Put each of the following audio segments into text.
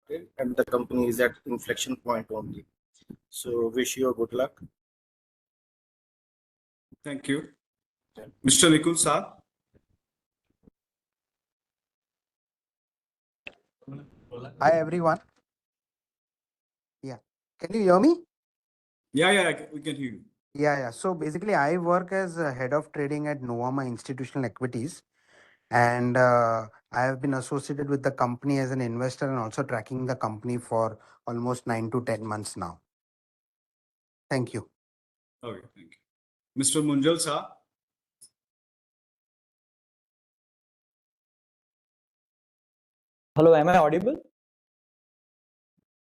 and the company is at inflection point only. So wish you a good luck. Thank you. Mr. Nikul Sir. Hi everyone. Yeah, can you hear me? Yeah, we can hear you. Yeah. So basically, I work as a head of trading at Novama Institutional Equities, and I have been associated with the company as an investor and also tracking the company for almost 9 to 10 months now. Thank you. Okay, thank you. Mr. Munjal Sir. Hello, am I audible?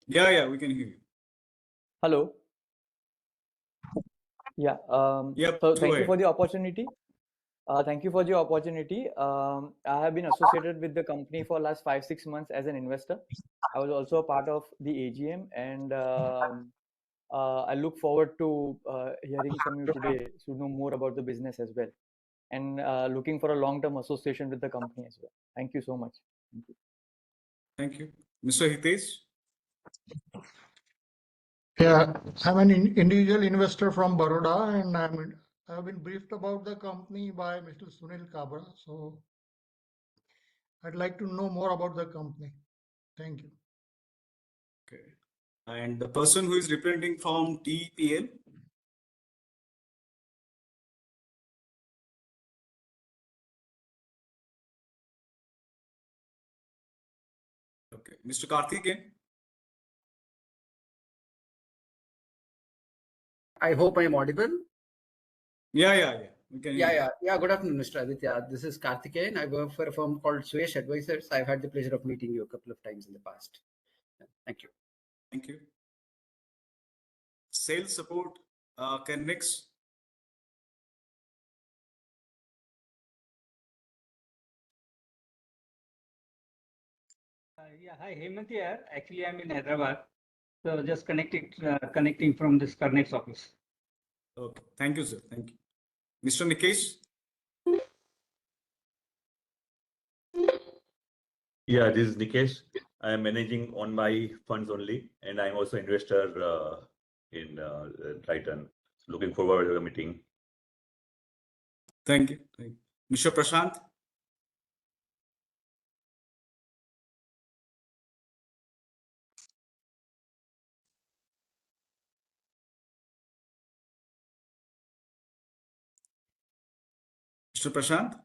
Yeah, we can hear you. Hello. Yeah. Yep, So go thank you ahead. for the opportunity. Thank you for the opportunity. I have been associated with the company for last 5-6 months as an investor. I was also a part of the AGM, and I look forward to hearing from you today to know more about the business as well, and looking for a long-term association with the company as well. Thank you so much. Thank you. Thank you. Mr. Hitesh. Yeah, I'm an individual investor from Baroda, and I've been briefed about the company by Mr. Sunil Kabra. So I'd like to know more about the company. Thank you. Okay. And the person who is representing from TPL. Okay. Mr. Karthikeyan. I hope I am audible. Yeah. We can hear you. Yeah. Good afternoon, Mr. Aditya. This is Karthikeyan. I work for a firm called Suyesh Advisors. I've had the pleasure of meeting you a couple of times in the past. Thank you. Thank you. Sales support, can next. Hi, Hemant here. Actually, I'm in Hyderabad. So just connecting from this Karnek's office. Okay. Thank you, sir. Thank you. Mr. Nikesh. Yeah, this is Nikesh. I am managing on my funds only, and I'm also investor in Triton. Looking forward to the meeting. Thank you. Mr. Prashant. Mr. Prashant.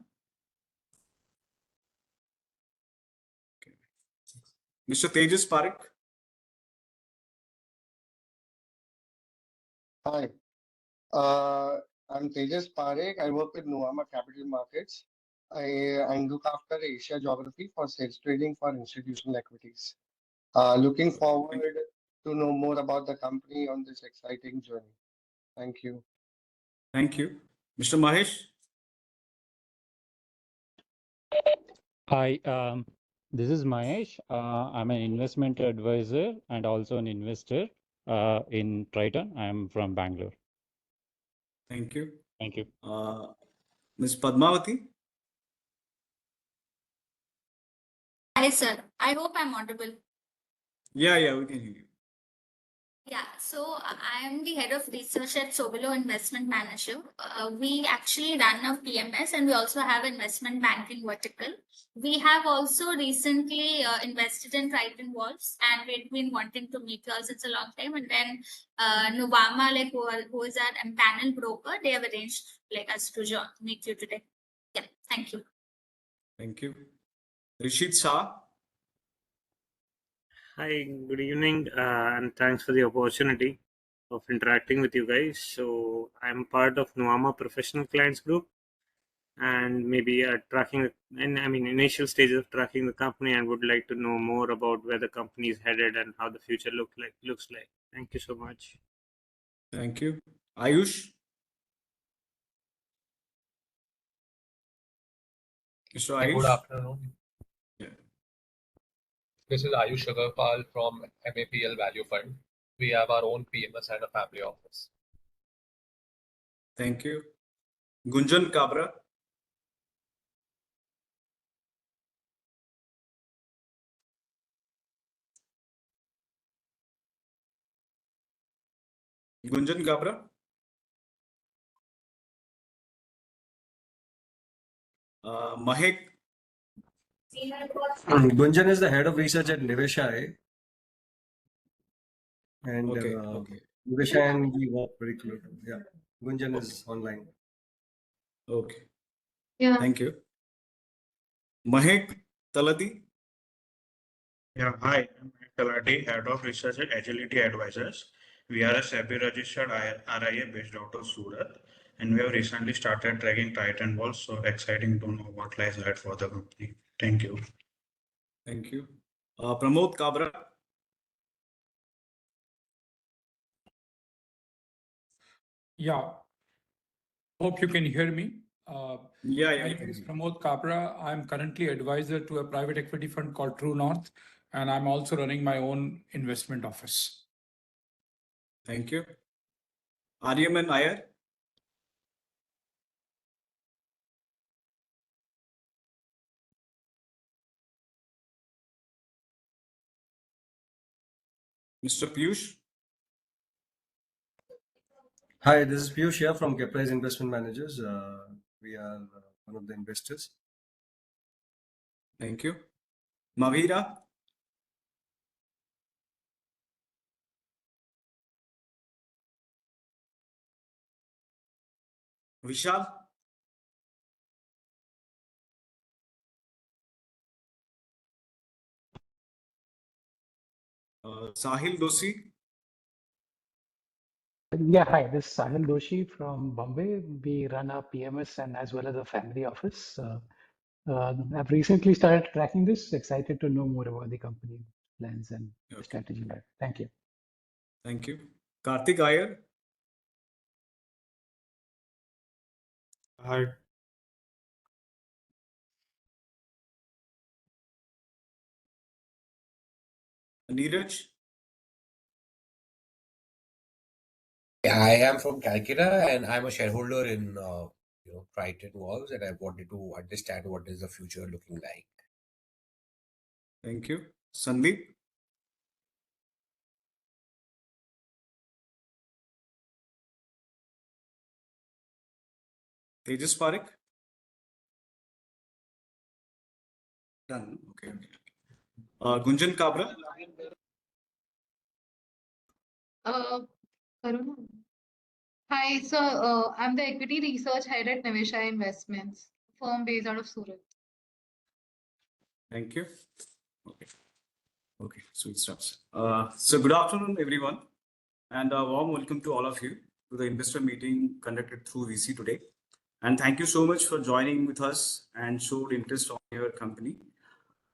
Okay. Mr. Tejas Parekh. Hi, I'm Tejas Parekh. I work with Novama Capital Markets. I look after Asia geography for sales trading for institutional equities. Looking forward to know more about the company on this exciting journey. Thank you. Thank you. Mr. Mahesh. Hi, this is Mahesh. I'm an investment advisor and also an investor in Triton. I'm from Bangalore. Thank you. Thank you. Ms. Padmavati. Hi, sir. I hope I'm audible. Yeah, we can hear you. Yeah, so I am the head of research at Sobolo Investment Manager. We actually run a PMS and we also have investment banking vertical. We have also recently invested in Triton Wolves, and we've been wanting to meet you all since a long time. And then Novama, who is our panel broker, they have arranged us to meet you today. Yeah, thank you. Thank you. Rishit Shah. Hi, good evening, and thanks for the opportunity of interacting with you guys. So I'm part of Novama Professional Clients Group, and maybe tracking, and I mean initial stages of tracking the company, and would like to know more about where the company is headed and how the future looks like. Thank you so much. Thank you. Ayush. Mr. Ayush. Good afternoon. Yeah. This is Ayush Agarpal from MAPL Value Fund. We have our own PMS and a family office. Thank you. Gunjan Kabra. Gunjan Gabra. Mahek. Gunjan is the head of research at Nivesha, and Okay. Nivesha and we work very closely. Yeah, Gunjan is online. Okay. Yeah. Thank you. Mahek Talati. Yeah, hi, I'm Mike Talati, Head of Research at Agility Advisors. We are a SEBI registered RIA based out of Surat, and we have recently started tracking Triton balls. So exciting to know what lies ahead for the company. Thank you. Thank you. Pramod Kabra. Yeah, hope you can hear me. Yeah, My name is Pramod Kabra. I'm currently advisor to a private equity fund called True North, and I'm also running my own investment office. Thank you. Aryaman Iyer. Mr. Piyush. Hi, this is Piyush here from Caprice Investment Managers. We are one of the investors. Thank you. Mavira. Vishal. Sahil Doshi. Yeah, hi, this is Sahil Doshi from Bombay. We run a PMS and as well as a family office. I've recently started tracking this. Excited to know more about the company plans and strategy. Thank you. Thank you. Karthik Iyer. Hi. Neeraj. I am from Calcutta and I'm a shareholder in Triton Valves, and I wanted to understand what is the future looking like. Thank you. Sandeep. Tejas Parekh. Done. Okay. Gunjan Kabra. Karuna. Hi, so I'm the equity research head at Nivesha Investments, firm based out of Surat. Thank you. Okay, so it starts. So good afternoon, everyone, and a warm welcome to all of you to the investor meeting conducted through VC today. And thank you so much for joining with us and showed interest on your company.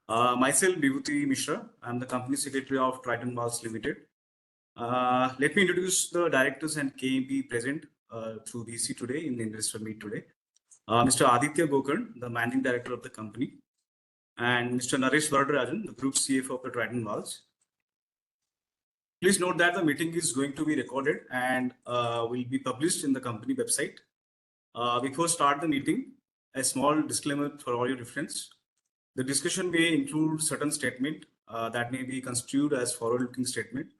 Myself, Vibhuti Mishra, I'm the company secretary of Triton Valves Limited. Let me introduce the directors and KMP present through VC today in the investor meet today. Mr. Aditya Gokarn, the managing director of the company, and Mr. Naresh Varadarajan, the group CFO of the Triton Valves. Please note that the meeting is going to be recorded and will be published in the company website. Before start the meeting, a small disclaimer for all your reference. The discussion may include certain statement that may be construed as forward-looking statement.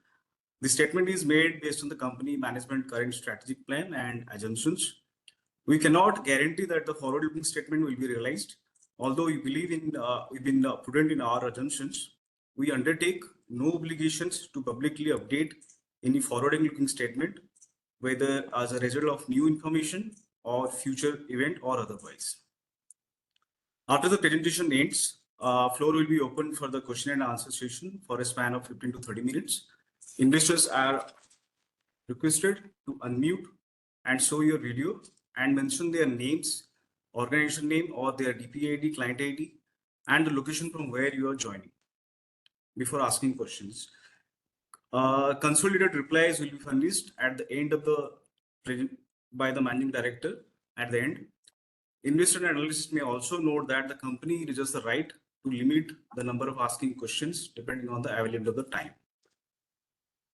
The statement is made based on the company management current strategic plan and assumptions. We cannot guarantee that the forward-looking statement will be realized. Although we believe we've been prudent in our assumptions, we undertake no obligations to publicly update any forward-looking statement, whether as a result of new information or future event or otherwise. After the presentation ends, floor will be open for the question and answer session for a span of 15 to 30 minutes. Investors are requested to unmute and show your video and mention their names, organization name, or their DPID, client ID, and the location from where you are joining before asking questions. Consolidated replies will be furnished at the end of the by the managing director at the end. Investor and analysts may also note that the company reserves the right to limit the number of asking questions depending on the availability of the time.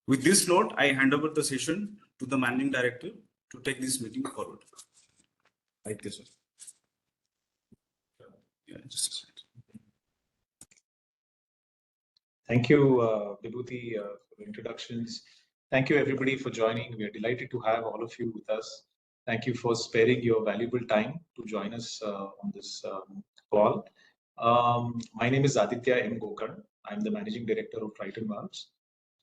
With this note, I hand over the session to the managing director to take this meeting forward. Thank you, sir. Yeah, just a second. Thank you, Vibhuti, for the introductions. Thank you everybody for joining. We are delighted to have all of you with us. Thank you for sparing your valuable time to join us on this call. My name is Aditya M. Gokarn. I'm the Managing Director of Triton Valves.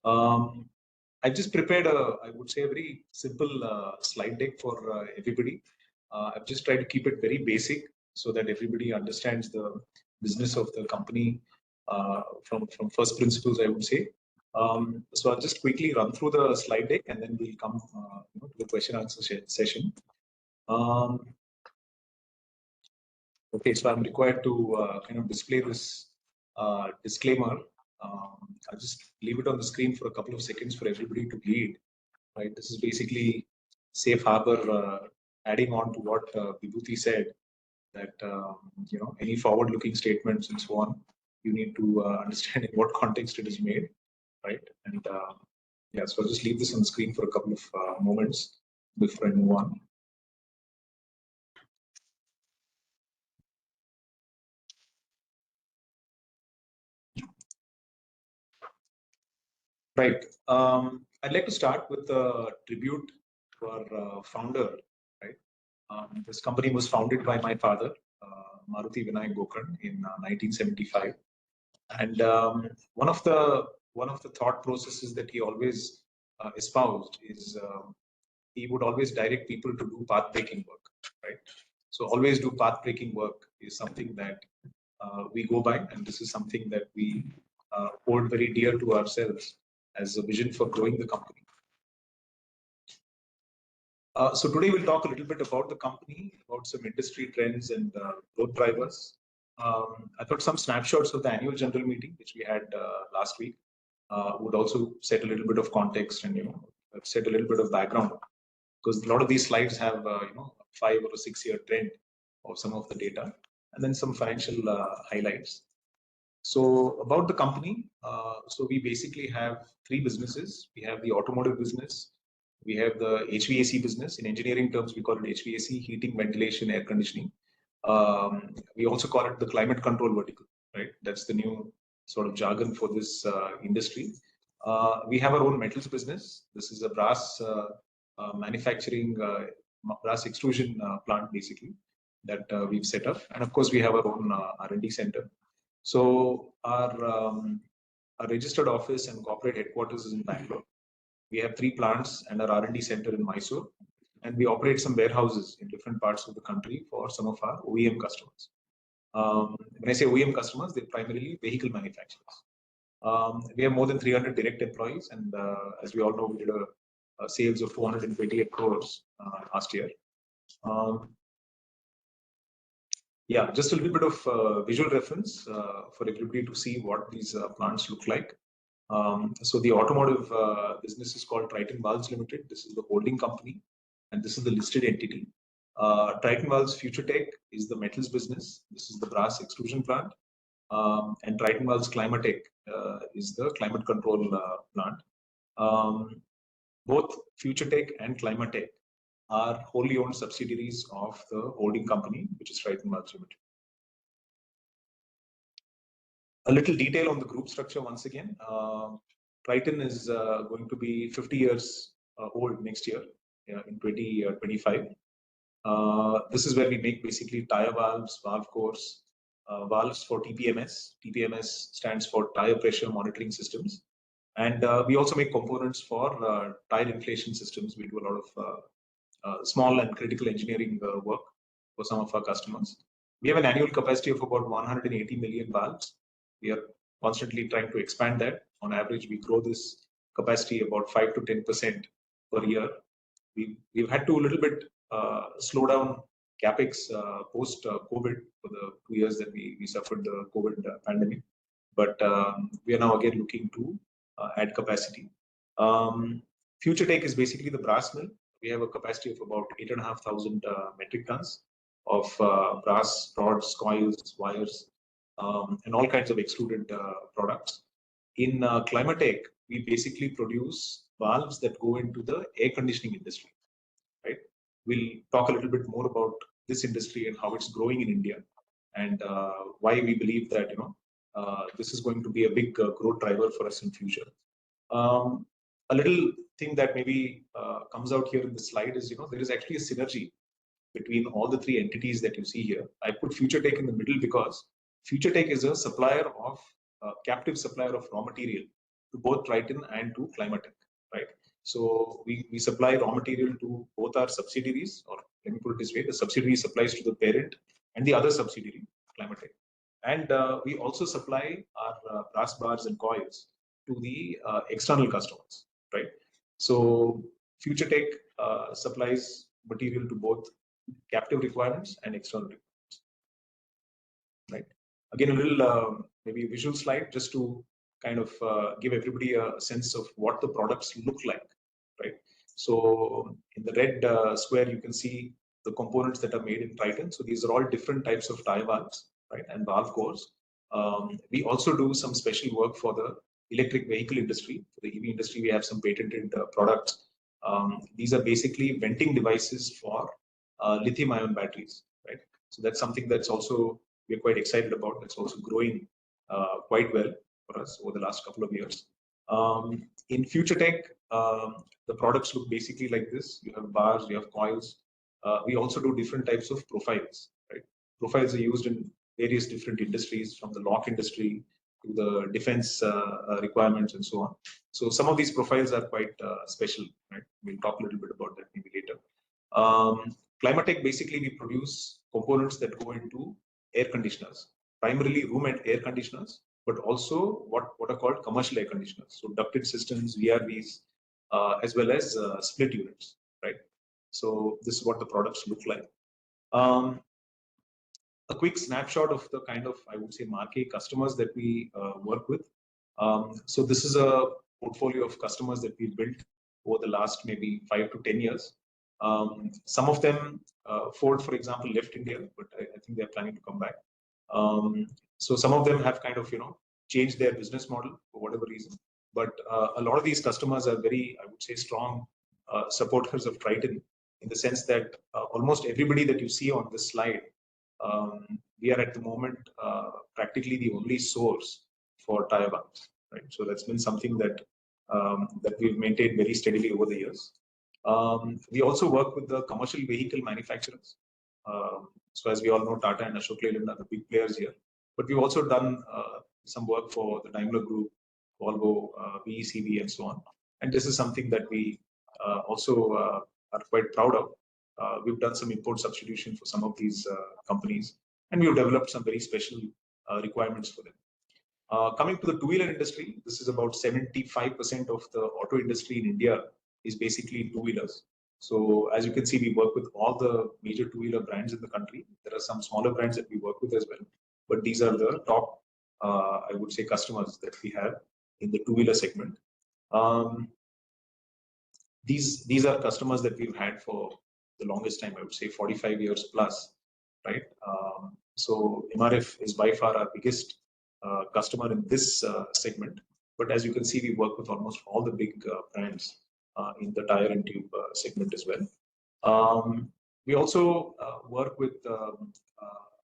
I've just prepared I would say, a very simple slide deck for everybody. I've just tried to keep it very basic so that everybody understands the business of the company from first principles, I would say. So I'll just quickly run through the slide deck and then we'll come to the question answer session. Okay, so I'm required to kind of display this disclaimer. I'll just leave it on the screen for a couple of seconds for everybody to read. Right, this is basically safe harbor, adding on to what Vibhuti said, that any forward-looking statements and so on, you need to understand in what context it is made, right? And yeah, so I'll just leave this on the screen for a couple of moments before I move on. Right. I'd like to start with a tribute to our founder. Right. This company was founded by my father, Maruti Vinayak Gokarn, in 1975. And one of the thought processes that he always espoused is he would always direct people to do path-breaking work. Right. So always do path-breaking work is something that we go by, and this is something that we hold very dear to ourselves as a vision for growing the company. So today we'll talk a little bit about the company, about some industry trends and growth drivers. I thought some snapshots of the annual general meeting, which we had last week, would also set a little bit of context and set a little bit of background, because a lot of these slides have a 5 or 6 year trend of some of the data, and then some financial highlights. So about the company, so we basically have 3 businesses. We have the automotive business, we have the HVAC business. In engineering terms, we call it HVAC, heating, ventilation, air conditioning. We also call it the climate control vertical, right? That's the new sort of jargon for this industry. We have our own metals business. This is a brass manufacturing, brass extrusion plant, basically, that we've set up. And of course, we have our own R&D center. So our registered office and corporate headquarters is in Bangalore. We have 3 plants and our R&D center in Mysore, and we operate some warehouses in different parts of the country for some of our OEM customers. When I say OEM customers, they're primarily vehicle manufacturers. We have more than 300 direct employees, and as we all know, we did a sales of 428 crores last year. Yeah, just a little bit of visual reference for everybody to see what these plants look like. So the automotive business is called Triton Valves Limited. This is the holding company, and this is the listed entity. Triton Valves Future Tech is the metals business. This is the brass extrusion plant. And Triton Valves Climatech is the climate control plant. Both Future Tech and Climatech are wholly owned subsidiaries of the holding company, which is Triton Valves Limited. A little detail on the group structure once again. Triton is going to be 50 years old next year, in 2025. This is where we make basically tire valves, valve cores, valves for TPMS. TPMS stands for tire pressure monitoring systems. And we also make components for tire inflation systems. We do a lot of small and critical engineering work for some of our customers. We have an annual capacity of about 180 million valves. We are constantly trying to expand that. On average, we grow this capacity about 5 to 10% per year. We've had to a little bit slow down capex post COVID for the 2 years that we suffered the COVID pandemic. But we are now again looking to add capacity. Future Tech is basically the brass mill. We have a capacity of about 8,500 metric tons of brass rods, coils, wires, and all kinds of extruded products. In Climatech, we basically produce valves that go into the air conditioning industry. Right? We'll talk a little bit more about this industry and how it's growing in India, and why we believe that this is going to be a big growth driver for us in future. A little thing that maybe comes out here in the slide is, there is actually a synergy between all the three entities that you see here. I put FutureTech in the middle because FutureTech is a supplier of captive supplier of raw material to both Triton and to Climatech, right? So we supply raw material to both our subsidiaries, or let me put it this way: the subsidiary supplies to the parent, and the other subsidiary, Climatech. And we also supply our brass bars and coils to the external customers, right? So FutureTech supplies material to both captive requirements and external requirements, right? Again, a little maybe visual slide just to kind of give everybody a sense of what the products look like, right? So in the red square, you can see the components that are made in Triton. So these are all different types of tie valves, right, and valve cores. We also do some special work for the electric vehicle industry. For the EV industry, we have some patented products. These are basically venting devices for lithium-ion batteries, right? So that's something that's also we're quite excited about. That's also growing quite well for us over the last couple of years. In FutureTech, the products look basically like this. You have bars, you have coils. We also do different types of profiles, right? Profiles are used in various different industries, from the lock industry to the defense requirements and so on. So some of these profiles are quite special, right? We'll talk a little bit about that maybe later. Climatech, basically we produce components that go into air conditioners, primarily room and air conditioners, but also what are called commercial air conditioners. So ducted systems, VRVs, as well as split units, right? So this is what the products look like. A quick snapshot of the kind of, I would say, marquee customers that we work with. So this is a portfolio of customers that we built over the last maybe 5 to 10 years. Some of them, Ford, for example, left India, but I think they're planning to come back. So some of them have kind of, changed their business model for whatever reason. But a lot of these customers are very, I would say, strong supporters of Triton, in the sense that almost everybody that you see on this slide, we are at the moment practically the only source for tire valves, right? So that's been something that that we've maintained very steadily over the years. We also work with the commercial vehicle manufacturers. So as we all know, Tata and Ashok Leyland are the big players here. But we've also done some work for the Daimler Group, Volvo, VECV, and so on. And this is something that we also are quite proud of. We've done some import substitution for some of these companies, and we've developed some very special requirements for them. Coming to the two-wheeler industry, this is about 75% of the auto industry in India is basically two-wheelers. So as you can see, we work with all the major two-wheeler brands in the country. There are some smaller brands that we work with as well, but these are the top, I would say, customers that we have in the two-wheeler segment. These are customers that we've had for the longest time, I would say 45 years plus, right? So MRF is by far our biggest customer in this segment. But as you can see, we work with almost all the big brands in the tire and tube segment as well. We also work with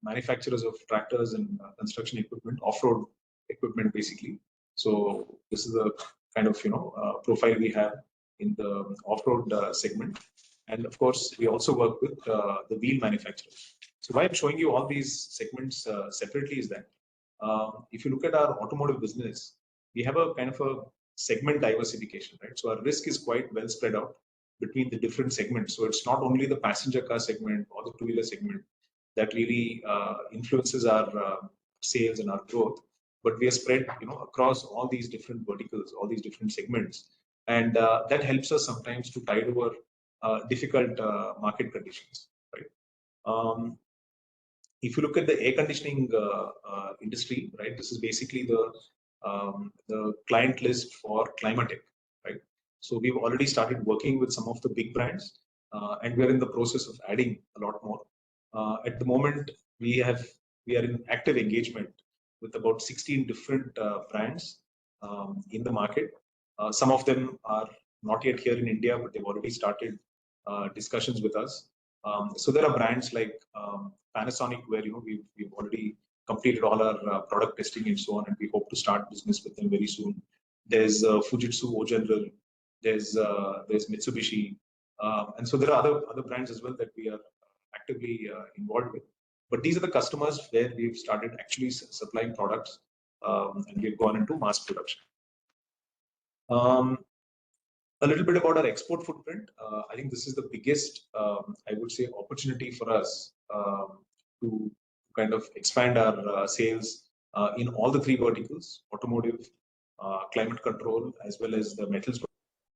manufacturers of tractors and construction equipment, off-road equipment, basically. So this is the kind of profile we have in the off-road segment. And of course, we also work with the wheel manufacturers. So why I'm showing you all these segments separately is that if you look at our automotive business, we have a kind of a segment diversification, right? So our risk is quite well spread out between the different segments. So it's not only the passenger car segment or the two-wheeler segment that really influences our sales and our growth, but we are spread, across all these different verticals, all these different segments, and that helps us sometimes to tide over difficult market conditions, right? If you look at the air conditioning industry, right, this is basically the client list for Climatech, right? So we've already started working with some of the big brands, and we're in the process of adding a lot more. At the moment, we are in active engagement with about 16 different brands in the market. Some of them are not yet here in India, but they've already started discussions with us. So there are brands like Panasonic, where we've already completed all our product testing and so on, and we hope to start business with them very soon. There's Fujitsu, General, there's Mitsubishi, and so there are other brands as well that we are actively involved with. But these are the customers where we've started actually supplying products, and we've gone into mass production. A little bit about our export footprint. I think this is the biggest, I would say, opportunity for us to kind of expand our sales in all the three verticals: automotive, climate control, as well as the metals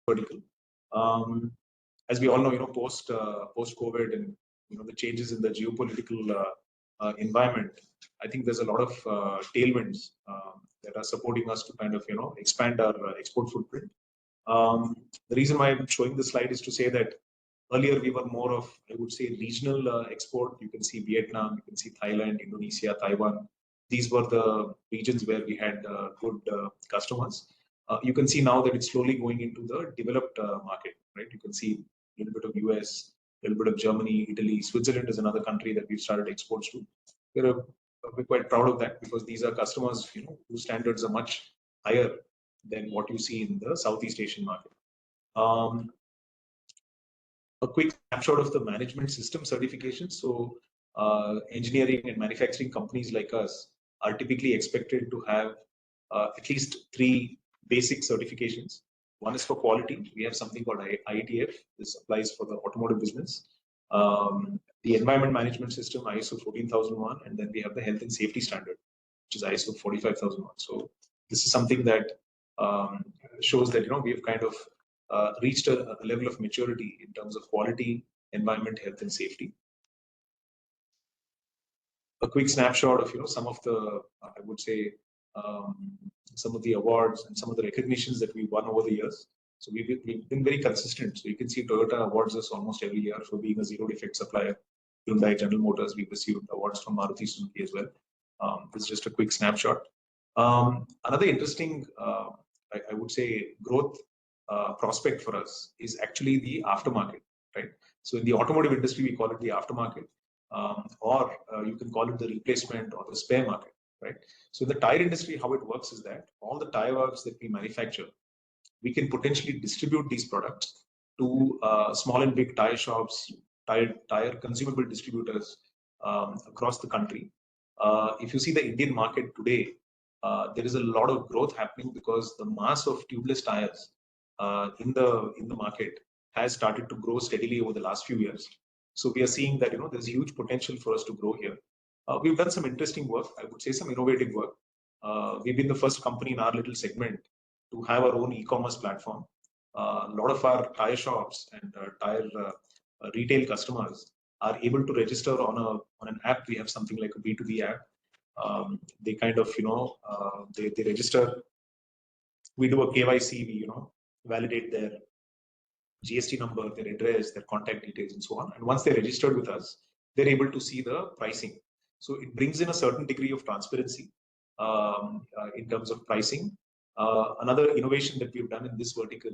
vertical. As we all know, post COVID and the changes in the geopolitical environment, I think there's a lot of tailwinds that are supporting us to kind of expand our export footprint. The reason why I'm showing this slide is to say that earlier we were more of, I would say, regional export. You can see Vietnam, you can see Thailand, Indonesia, Taiwan. These were the regions where we had good customers. You can see now that it's slowly going into the developed market, right? You can see a little bit of US, a little bit of Germany, Italy, Switzerland is another country that we've started exports to. We're quite proud of that because these are customers, whose standards are much higher than what you see in the Southeast Asian market. A quick snapshot of the management system certification. So engineering and manufacturing companies like us are typically expected to have at least 3 basic certifications. One is for quality. We have something called IETF. This applies for the automotive business. The environment management system, ISO 14001, and then we have the health and safety standard, which is ISO 45001. So this is something that shows that we have kind of reached a level of maturity in terms of quality, environment, health, and safety. A quick snapshot of some of the, I would say, some of the awards and some of the recognitions that we've won over the years. So we've been very consistent. So you can see Toyota awards us almost every year for being a zero defect supplier. Hyundai, General Motors, we've received awards from Maruti Suzuki as well. This is just a quick snapshot. Another interesting, I would say, growth prospect for us is actually the aftermarket, right? So in the automotive industry, we call it the aftermarket, or you can call it the replacement or the spare market, right? So in the tire industry, how it works is that all the tire valves that we manufacture, we can potentially distribute these products to small and big tire shops, tire consumable distributors across the country. If you see the Indian market today, there is a lot of growth happening because the mass of tubeless tires in the market has started to grow steadily over the last few years. So we are seeing that there's huge potential for us to grow here. We've done some interesting work, I would say some innovative work. We've been the first company in our little segment to have our own e-commerce platform. A lot of our tire shops and tire retail customers are able to register on an app. We have something like a B2B app. They kind of they register. We do a KYC. We validate their GST number, their address, their contact details, and so on. And once they're registered with us, they're able to see the pricing. So it brings in a certain degree of transparency in terms of pricing. Another innovation that we've done in this vertical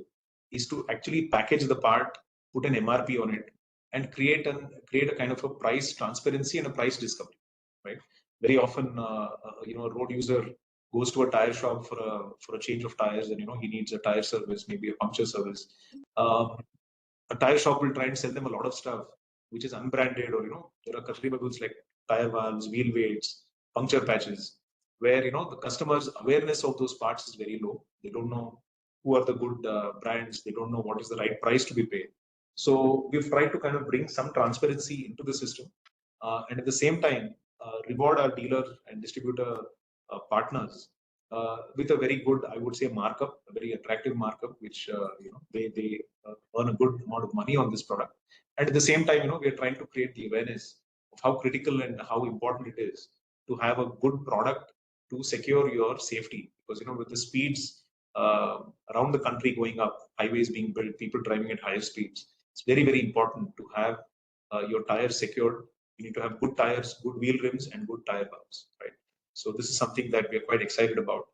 is to actually package the part, put an MRP on it, and create a kind of a price transparency and a price discovery, right? Very often, a road user goes to a tire shop for a change of tires, and he needs a tire service, maybe a puncture service. A tire shop will try and sell them a lot of stuff which is unbranded, or there are consumables like tire valves, wheel weights, puncture patches, where the customer's awareness of those parts is very low. They don't know who are the good brands. They don't know what is the right price to be paid. So we've tried to kind of bring some transparency into the system, and at the same time reward our dealer and distributor partners with a very good, I would say, markup, a very attractive markup, which they earn a good amount of money on this product. And at the same time, we are trying to create the awareness of how critical and how important it is to have a good product to secure your safety. Because with the speeds around the country going up, highways being built, people driving at higher speeds, it's very, very important to have your tires secured. You need to have good tires, good wheel rims, and good tire valves, right? So this is something that we are quite excited about.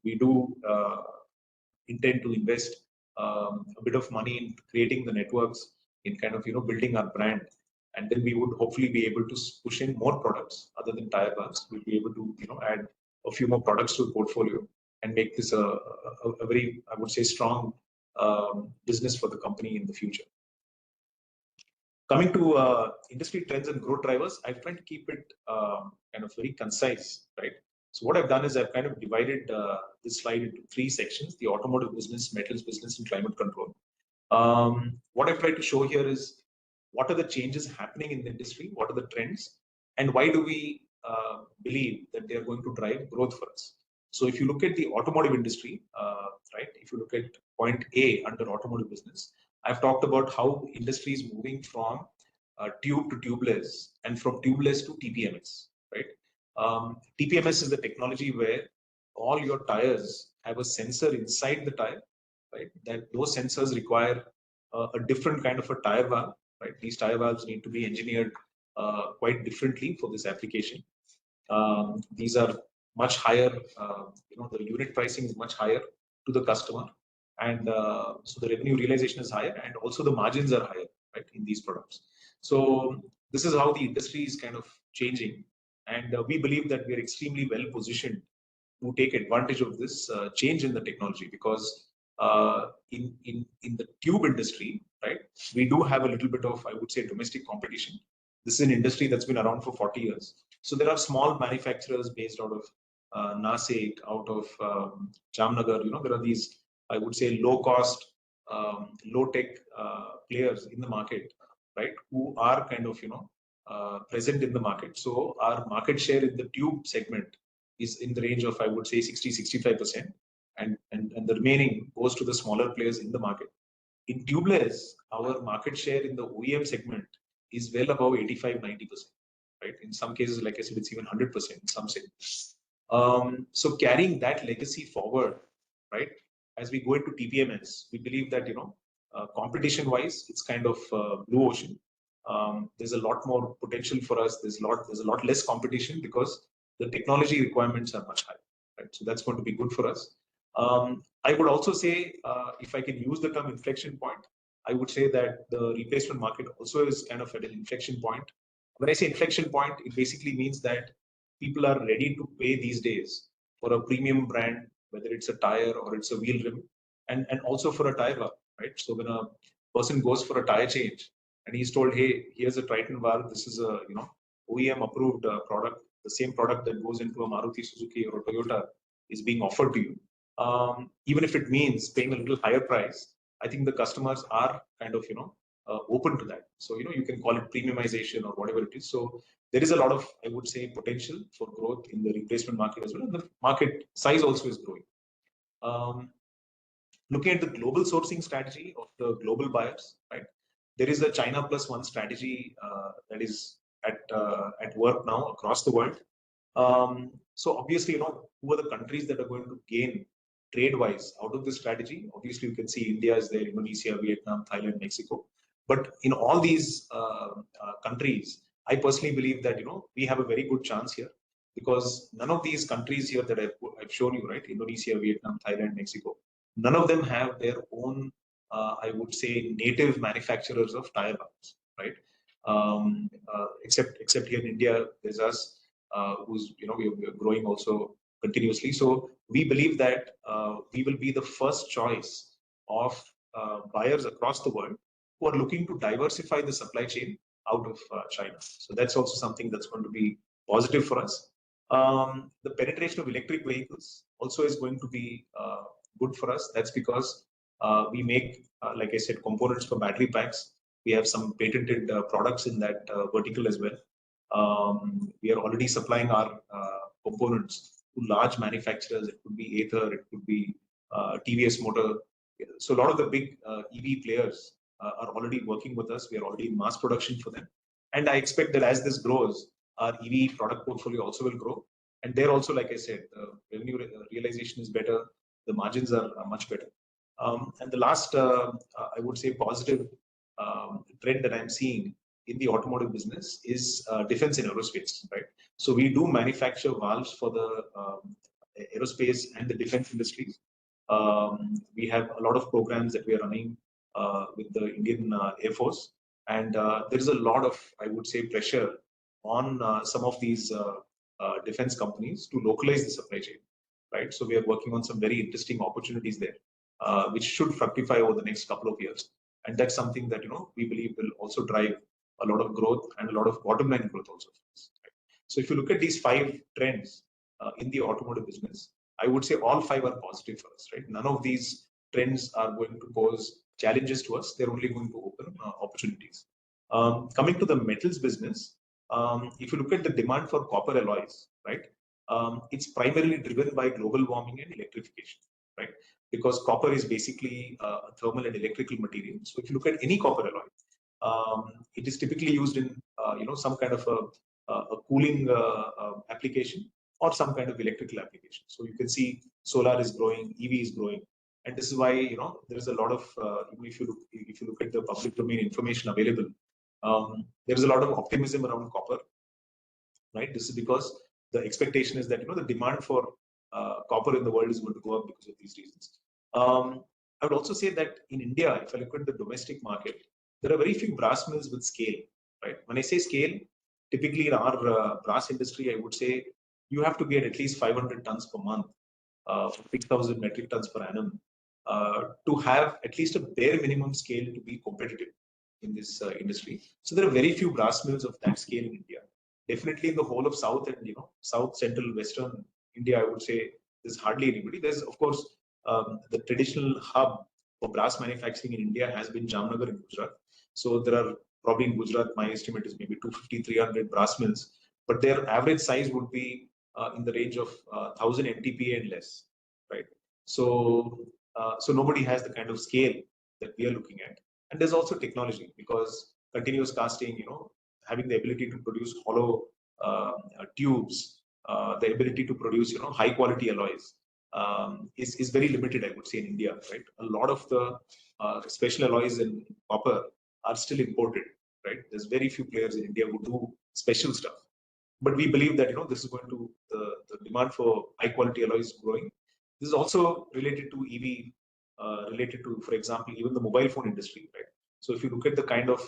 We do intend to invest a bit of money in creating the networks, in kind of building our brand, and then we would hopefully be able to push in more products other than tire valves. We'll be able to add a few more products to the portfolio and make this a very, I would say, strong business for the company in the future. Coming to industry trends and growth drivers, I've tried to keep it kind of very concise, right? So what I've done is I've kind of divided this slide into 3 sections: the automotive business, metals business, and climate control. What I've tried to show here is what are the changes happening in the industry, what are the trends, and why do we believe that they are going to drive growth for us. So if you look at the automotive industry, right, if you look at point A under automotive business, I've talked about how industry is moving from tube to tubeless and from tubeless to TPMS, right? TPMS is the technology where all your tires have a sensor inside the tire, right? That those sensors require a different kind of a tire valve, right? These tire valves need to be engineered quite differently for this application. These are much higher, the unit pricing is much higher to the customer. And so the revenue realization is higher, and also the margins are higher, right, in these products. So this is how the industry is kind of changing, and we believe that we are extremely well positioned to take advantage of this change in the technology, because in the tube industry, right, we do have a little bit of, I would say, domestic competition. This is an industry that's been around for 40 years. So there are small manufacturers based out of Nasik, out of Jamnagar. There are these, I would say, low-cost, low-tech players in the market, right, who are kind of, present in the market. So our market share in the tube segment is in the range of, I would say, 60-65%, and the remaining goes to the smaller players in the market. In tubeless, our market share in the OEM segment is well above 85-90%, right? In some cases, like I said, it's even 100% in some segments. So carrying that legacy forward, right, as we go into TPMS, we believe that, competition-wise, it's kind of blue ocean. There's a lot more potential for us. There's a lot less competition because the technology requirements are much higher, right? So that's going to be good for us. I would also say, if I can use the term inflection point, I would say that the replacement market also is kind of at an inflection point. When I say inflection point, it basically means that people are ready to pay these days for a premium brand, whether it's a tire or it's a wheel rim, and also for a tire valve, right? So when a person goes for a tire change and he's told, hey, here's a Triton valve, this is a OEM approved product, the same product that goes into a Maruti Suzuki or a Toyota is being offered to you. Even if it means paying a little higher price, I think the customers are kind of, open to that. So, you can call it premiumization or whatever it is. So there is a lot of, I would say, potential for growth in the replacement market as well. And the market size also is growing. Looking at the global sourcing strategy of the global buyers, right? There is a China plus one strategy that is at work now across the world. So obviously, who are the countries that are going to gain trade-wise out of this strategy? Obviously, you can see India is there, Indonesia, Vietnam, Thailand, Mexico. But in all these countries, I personally believe that we have a very good chance here, because none of these countries here that I've shown you, right, Indonesia, Vietnam, Thailand, Mexico, none of them have their own, I would say, native manufacturers of tire valves, right? Except here in India, there's us, who's we are growing also continuously. So we believe that we will be the first choice of buyers across the world who are looking to diversify the supply chain out of China. So that's also something that's going to be positive for us. The penetration of electric vehicles also is going to be good for us. That's because we make, like I said, components for battery packs. We have some patented products in that vertical as well. We are already supplying our components to large manufacturers. It could be Ather, it could be TVS Motor. So a lot of the big EV players are already working with us. We are already in mass production for them. And I expect that as this grows, our EV product portfolio also will grow. And there also, like I said, the revenue realization is better. The margins are much better. And the last, I would say, positive trend that I'm seeing in the automotive business is defense and aerospace, right? So we do manufacture valves for the aerospace and the defense industries. We have a lot of programs that we are running with the Indian Air Force, and there is a lot of, I would say, pressure on some of these defense companies to localize the supply chain, right? So we are working on some very interesting opportunities there. which should fructify over the next couple of years. And that's something that we believe will also drive a lot of growth and a lot of bottom line growth also. So if you look at these 5 trends in the automotive business, I would say all 5 are positive for us, right? None of these trends are going to pose challenges to us. They're only going to open opportunities. Coming to the metals business, if you look at the demand for copper alloys, right, it's primarily driven by global warming and electrification, right? Because copper is basically a thermal and electrical material. So if you look at any copper alloy, it is typically used in some kind of a cooling application or some kind of electrical application. So you can see solar is growing, EV is growing, and this is why there is a lot of if you look at the public domain information available, there is a lot of optimism around copper, right? This is because the expectation is that the demand for copper in the world is going to go up because of these reasons. I would also say that in India, if I look at the domestic market, there are very few brass mills with scale, right? When I say scale, typically in our brass industry, I would say you have to be at least 500 tons per month, 6,000 metric tons per annum, to have at least a bare minimum scale to be competitive in this industry. So there are very few brass mills of that scale in India. Definitely in the whole of South and South, Central, Western India, I would say there's hardly anybody. There's of course the traditional hub for brass manufacturing in India has been Jamnagar in Gujarat. So there are probably in Gujarat, my estimate is maybe 250, 300 brass mills, but their average size would be in the range of 1000 MTPA and less, right? So nobody has the kind of scale that we are looking at. And there's also technology, because continuous casting, having the ability to produce hollow tubes, the ability to produce high quality alloys is very limited, I would say, in India, right? A lot of the special alloys in copper are still imported, right? There's very few players in India who do special stuff. But we believe that this is going to the demand for high quality alloys is growing. This is also related to EV, related to, for example, even the mobile phone industry, right? So if you look at the kind of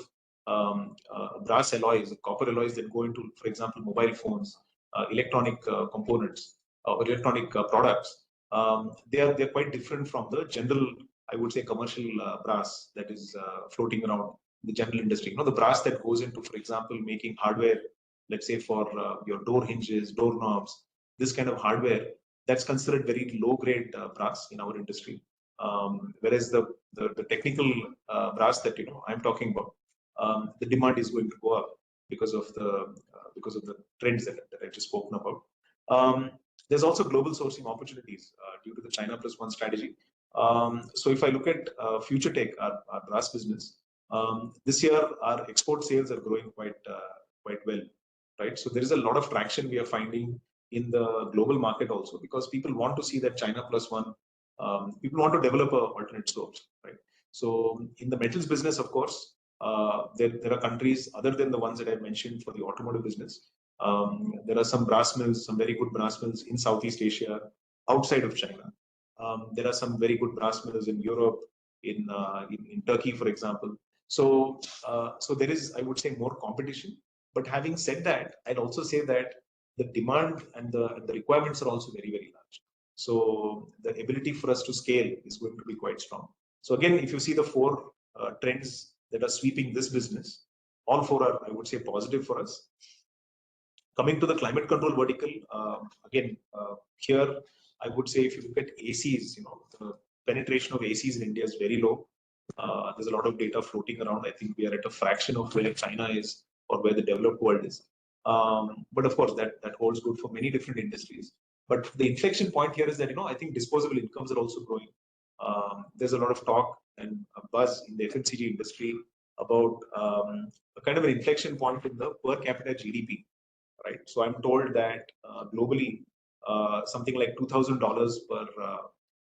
brass alloys, copper alloys that go into, for example, mobile phones, electronic components or electronic products, they're quite different from the general, I would say, commercial brass that is floating around the general industry. The brass that goes into, for example, making hardware, let's say for your door hinges, door knobs, this kind of hardware, that's considered very low grade brass in our industry. Whereas the technical brass that I'm talking about, the demand is going to go up because of the trends that I just spoken about. There's also global sourcing opportunities due to the China Plus One strategy. So if I look at Future Tech, our brass business, this year our export sales are growing quite well, right? So there is a lot of traction we are finding in the global market also, because people want to see that China Plus One. People want to develop an alternate source, right? So in the metals business, of course, there are countries other than the ones that I mentioned for the automotive business. There are some brass mills, some very good brass mills in Southeast Asia, outside of China. There are some very good brass mills in Europe, in Turkey, for example. So there is, I would say, more competition. But having said that, I'd also say that the demand and the requirements are also very, very large. So the ability for us to scale is going to be quite strong. So again, if you see the 4 trends that are sweeping this business, all 4 are, I would say, positive for us. Coming to the climate control vertical, again, here I would say if you look at ACs, the penetration of ACs in India is very low. There's a lot of data floating around. I think we are at a fraction of where China is or where the developed world is. But of course, that holds good for many different industries. But the inflection point here is that I think disposable incomes are also growing. There's a lot of talk and a buzz in the FMCG industry about a kind of an inflection point in the per capita GDP, right? So I'm told that globally, something like $2,000 per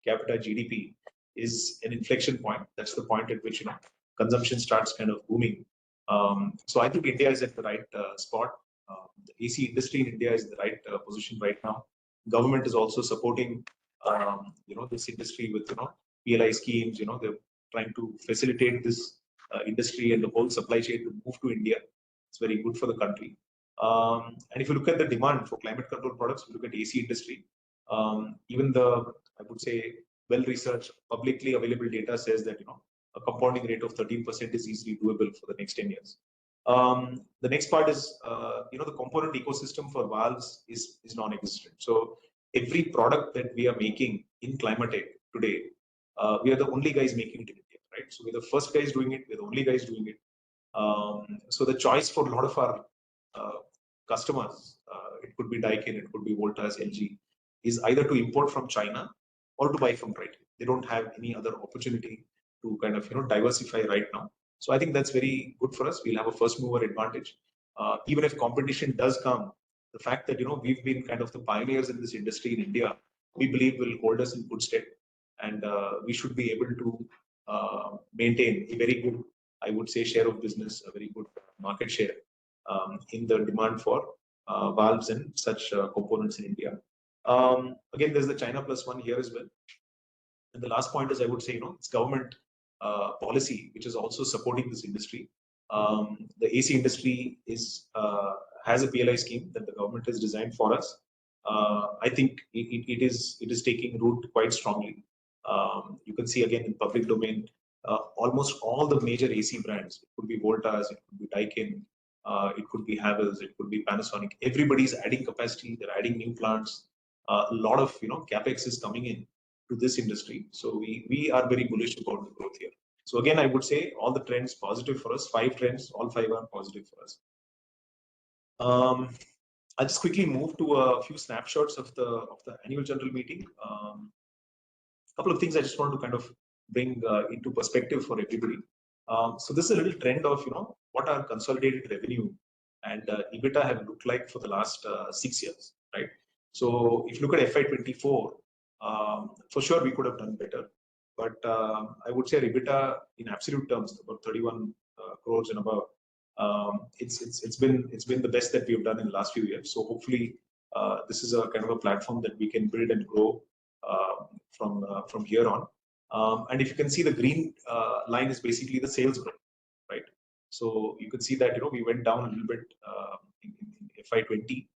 capita GDP is an inflection point. That's the point at which consumption starts kind of booming. So I think India is at the right spot. The AC industry in India is in the right position right now. Government is also supporting this industry with PLI schemes. They're trying to facilitate this industry and the whole supply chain to move to India. It's very good for the country. And if you look at the demand for climate control products, if you look at AC industry, even the, I would say, well-researched, publicly available data says that a compounding rate of 13% is easily doable for the next 10 years. The next part is the component ecosystem for valves is non-existent. So every product that we are making in Climatech today, we are the only guys making it in India, right? So we're the first guys doing it, we're the only guys doing it. So the choice for a lot of our customers, it could be Daikin, it could be Voltas, LG, is either to import from China or to buy from Triton. They don't have any other opportunity to kind of diversify right now. So I think that's very good for us. We'll have a first mover advantage. Even if competition does come, the fact that we've been kind of the pioneers in this industry in India, we believe will hold us in good stead, and we should be able to maintain a very good, I would say, share of business, a very good market share in the demand for valves and such components in India. Again, there's the China plus one here as well. And the last point is, I would say, it's government policy which is also supporting this industry. The AC industry has a PLI scheme that the government has designed for us. I think it is taking root quite strongly. You can see again in public domain, almost all the major AC brands. It could be Voltas, it could be Daikin, it could be Havells, it could be Panasonic. Everybody's adding capacity. They're adding new plants. A lot of capex is coming in to this industry. So we are very bullish about the growth here. So again, I would say all the trends positive for us. 5 trends, all 5 are positive for us. I'll just quickly move to a few snapshots of the annual general meeting. Couple of things I just want to kind of bring into perspective for everybody. So this is a little trend of what our consolidated revenue and EBITDA have looked like for the last 6 years, right? So if you look at FY24, for sure we could have done better, but I would say EBITDA in absolute terms, about 31 crores and above, it's been the best that we have done in the last few years. So hopefully this is a kind of a platform that we can build and grow from here on. And if you can see, the green line is basically the sales growth, right? So you can see that we went down a little bit in FY20.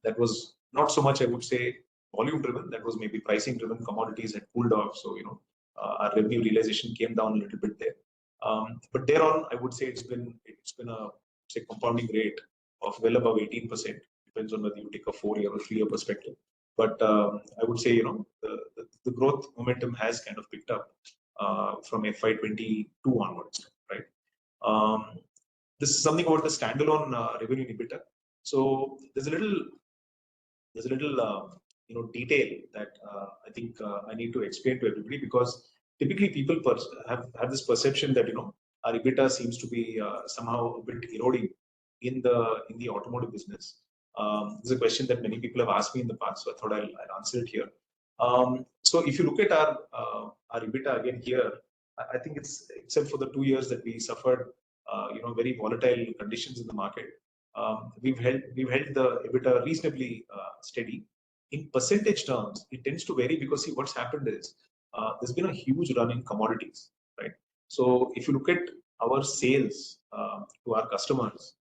That was not so much, I would say, volume driven. That was maybe pricing driven. Commodities had cooled off, so our revenue realization came down a little bit there. But thereon, I would say it's been a compounding rate of well above 18%. Depends on whether you take a 4-year or 3-year perspective. But I would say the growth momentum has kind of picked up from FY22 onwards, right? This is something about the standalone revenue and EBITDA. So there's a little detail that I think I need to explain to everybody, because typically people have this perception that our EBITDA seems to be somehow a bit eroding in the automotive business. This is a question that many people have asked me in the past, so I thought I'll answer it here. So if you look at our EBITDA again here, I think it's, except for the 2 years that we suffered very volatile conditions in the market, we've held the EBITDA reasonably steady. In percentage terms, it tends to vary because, see, what's happened is there's been a huge run in commodities, right? So if you look at our sales to our customers,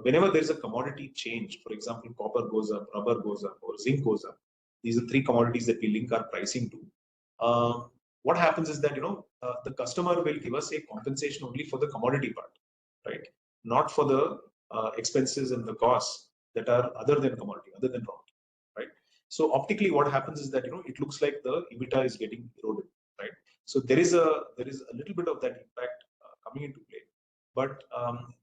whenever there's a commodity change, for example, copper goes up, rubber goes up, or zinc goes up, these are 3 commodities that we link our pricing to. What happens is that the customer will give us a compensation only for the commodity part, right? Not for the expenses and the costs that are other than commodity, other than raw, right? So optically, what happens is that it looks like the EBITDA is getting eroded, right? So there is a little bit of that impact coming into play. But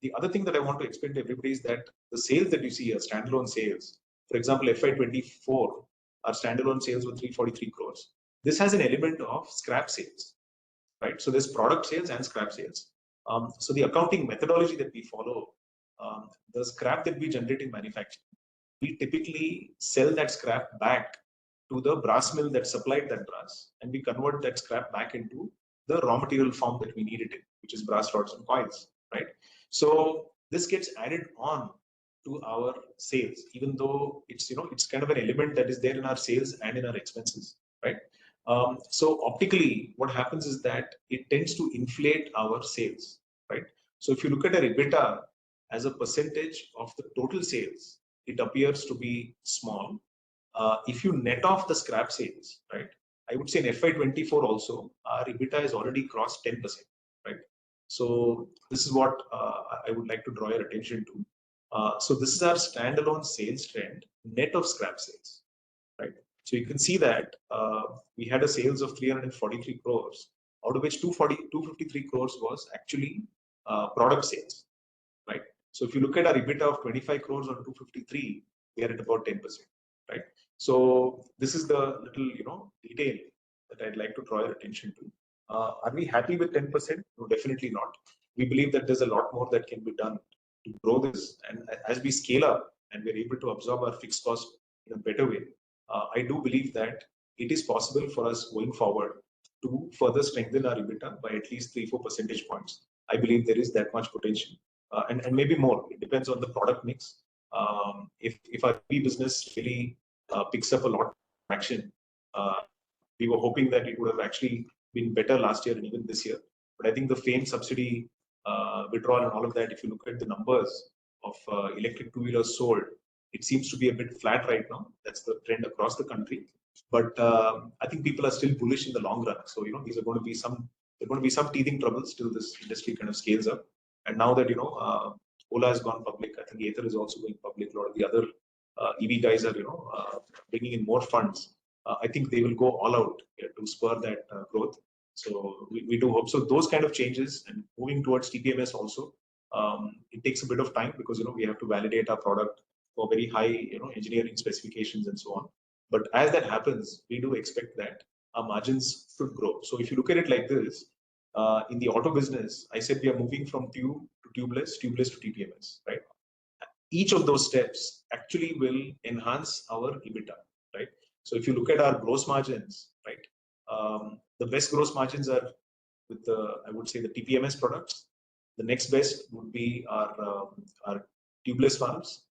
the other thing that I want to explain to everybody is that the sales that you see here, standalone sales, for example, FY24, our standalone sales were 343 crores. This has an element of scrap sales, right? So there's product sales and scrap sales. So the accounting methodology that we follow, the scrap that we generate in manufacturing, we typically sell that scrap back to the brass mill that supplied that brass, and we convert that scrap back into the raw material form that we need it in, which is brass rods and coils, right? So this gets added on to our sales, even though it's kind of an element that is there in our sales and in our expenses, right? So optically, what happens is that it tends to inflate our sales, right? So if you look at our EBITDA as a percentage of the total sales, it appears to be small. If you net off the scrap sales, right, I would say in FY24 also, our EBITDA has already crossed 10%, right? So this is what I would like to draw your attention to. So this is our standalone sales trend, net of scrap sales, right? So you can see that we had a sales of 343 crores, out of which 253 crores was actually product sales, right? So if you look at our EBITDA of 25 crores on 253, we are at about 10%, right? So this is the little detail that I'd like to draw your attention to. Are we happy with 10%? No, definitely not. We believe that there's a lot more that can be done to grow this, and as we scale up and we're able to absorb our fixed cost in a better way, I do believe that it is possible for us going forward to further strengthen our EBITDA by at least 3-4 percentage points. I believe there is that much potential, and maybe more. It depends on the product mix. If our EV business really picks up a lot of traction, we were hoping that it would have actually been better last year and even this year. But I think the FAME subsidy withdrawal and all of that, if you look at the numbers of electric two-wheelers sold, it seems to be a bit flat right now. That's the trend across the country. But I think people are still bullish in the long run. So these are going to be some teething troubles till this industry kind of scales up. And now that Ola has gone public, I think Ather is also going public. A lot of the other EV guys are bringing in more funds. I think they will go all out to spur that growth. So we do hope so. Those kind of changes and moving towards TPMS also, it takes a bit of time because we have to validate our product for very high engineering specifications and so on. But as that happens, we do expect that our margins should grow. So if you look at it like this, in the auto business, I said we are moving from tube to tubeless to TPMS, right? Each of those steps actually will enhance our EBITDA, right? So if you look at our gross margins, right, the best gross margins are with I would say the TPMS products. The next best would be our tubeless valves.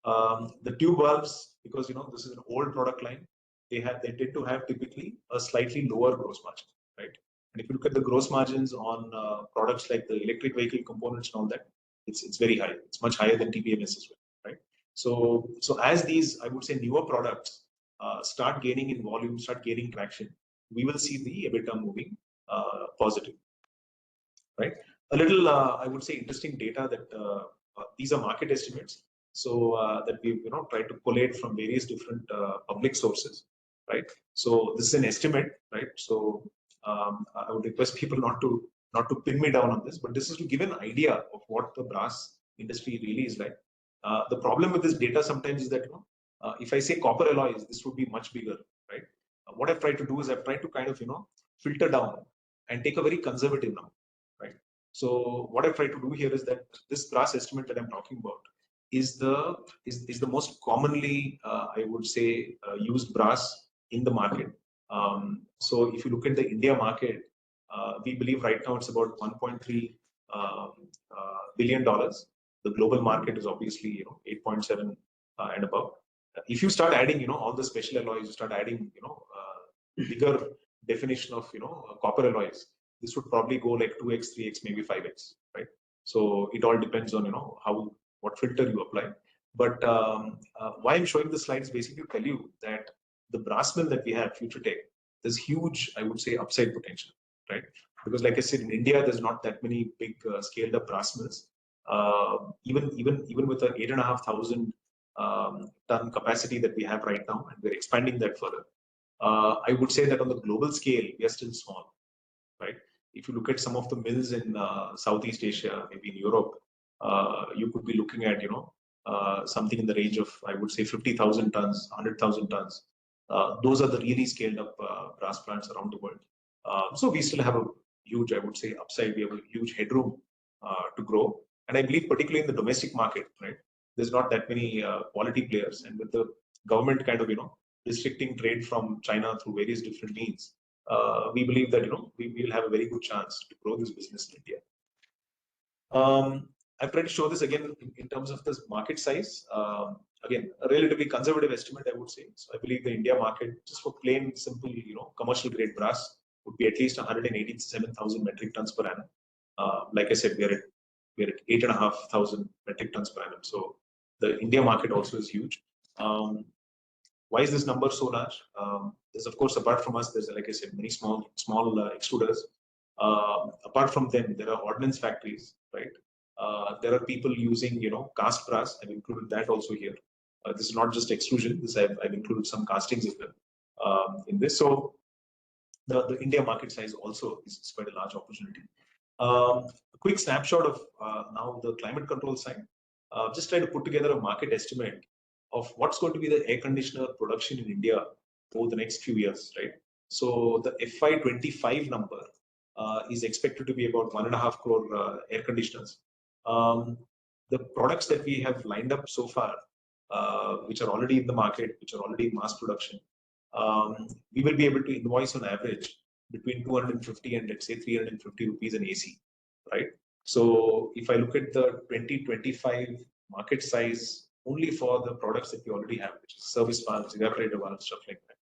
The tube valves, because this is an old product line, they tend to have typically a slightly lower gross margin, right? And if you look at the gross margins on products like the electric vehicle components and all that, it's very high. It's much higher than TPMS as well, right? So as these, I would say, newer products start gaining in volume, start gaining traction, we will see the EBITDA moving positive, right? A little, I would say, interesting data that these are market estimates. So that we've tried to collate from various different public sources, right? So this is an estimate, right? So I would request people not to pin me down on this, but this is to give an idea of what the brass industry really is like. The problem with this data sometimes is that if I say copper alloys, this would be much bigger, right? What I've tried to do is I've tried to kind of filter down and take a very conservative number, right? So what I've tried to do here is that this brass estimate that I'm talking about is the most commonly, I would say, used brass in the market. So if you look at the India market, we believe right now it's about $1.3 billion. The global market is obviously 8.7 and above. If you start adding all the special alloys, you start adding bigger definition of copper alloys, this would probably go like 2x, 3x, maybe 5x, right? So it all depends on what filter you apply. But why I'm showing this slide is basically to tell you that the brass mill that we have, Future Tech, there's huge, I would say, upside potential, right? Because like I said, in India, there's not that many big scaled up brass mills. Even with an 8,500 ton capacity that we have right now, and we're expanding that further. I would say that on the global scale, we are still small, right? If you look at some of the mills in Southeast Asia, maybe in Europe, you could be looking at something in the range of, I would say, 50,000 tons, 100,000 tons. Those are the really scaled up brass plants around the world. So we still have a huge, I would say, upside. We have a huge headroom to grow. And I believe particularly in the domestic market, right, there's not that many quality players. And with the government kind of, restricting trade from China through various different means, we believe that, we will have a very good chance to grow this business in India. I've tried to show this again in terms of this market size. Again, a relatively conservative estimate, I would say. So I believe the India market, just for plain, simple, commercial grade brass, would be at least 187,000 metric tons per annum. Like I said, we're at 8,500 metric tons per annum. So the India market also is huge. Why is this number so large? There's of course, apart from us, there's, like I said, many small extruders. Apart from them, there are ordnance factories, right? There are people using, cast brass. I've included that also here. This is not just extrusion. This I've included some castings as well in this. So the India market size also is quite a large opportunity. A quick snapshot of now the climate control side. Just try to put together a market estimate of what's going to be the air conditioner production in India over the next few years, right? So the FY25 number is expected to be about 1.5 crore air conditioners. The products that we have lined up so far, which are already in the market, which are already in mass production, we will be able to invoice on average between 250 and let's say 350 rupees an AC, right? So if I look at the 2025 market size only for the products that we already have, which is service valves, evaporator valves, stuff like that,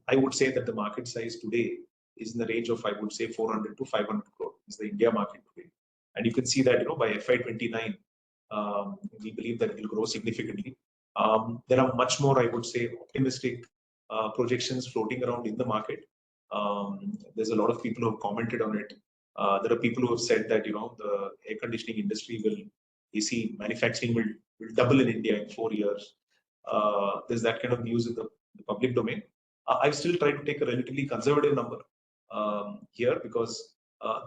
I would say that the market size today is in the range of, I would say, 400 to 500 crore is the India market today. And you can see that, by FY29, we believe that it will grow significantly. There are much more, I would say, optimistic projections floating around in the market. There's a lot of people who have commented on it. There are people who have said that, the air conditioning industry AC manufacturing will double in India in 4 years. There's that kind of news in the public domain. I've still tried to take a relatively conservative number here because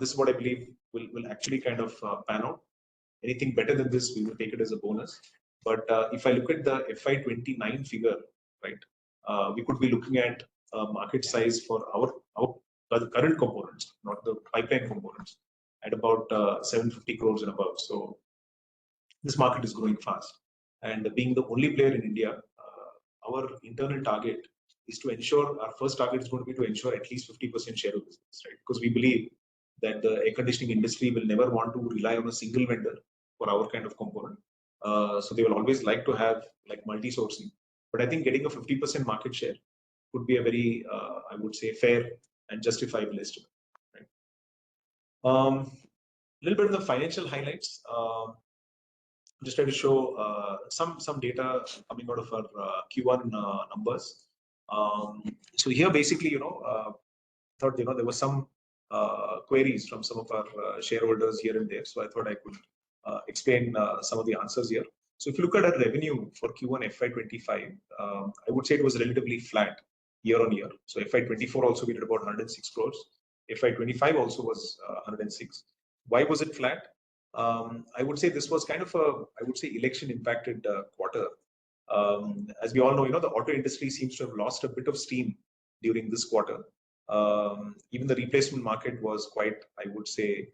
this is what I believe will actually kind of pan out. Anything better than this, we will take it as a bonus. But if I look at the FY29 figure, right, we could be looking at a market size for the current components, not the pipeline components, at about 750 crores and above. So this market is growing fast. And being the only player in India, our internal target is to ensure, our first target is going to be to ensure at least 50% share of business, right? Because we believe that the air conditioning industry will never want to rely on a single vendor for our kind of component. So they will always like to have like multi-sourcing. But I think getting a 50% market share could be a very, I would say, fair and justifiable estimate. Right? A little bit of the financial highlights. Just try to show some data coming out of our Q1 numbers. So here, basically, I thought there were some queries from some of our shareholders here and there. So I thought I could explain some of the answers here. So if you look at our revenue for Q1 FY25, I would say it was relatively flat year on year. So FY24 also we did about 106 crores. FY25 also was 106. Why was it flat? I would say this was kind of election impacted quarter. As we all know, the auto industry seems to have lost a bit of steam during this quarter. Even the replacement market was quite, I would say,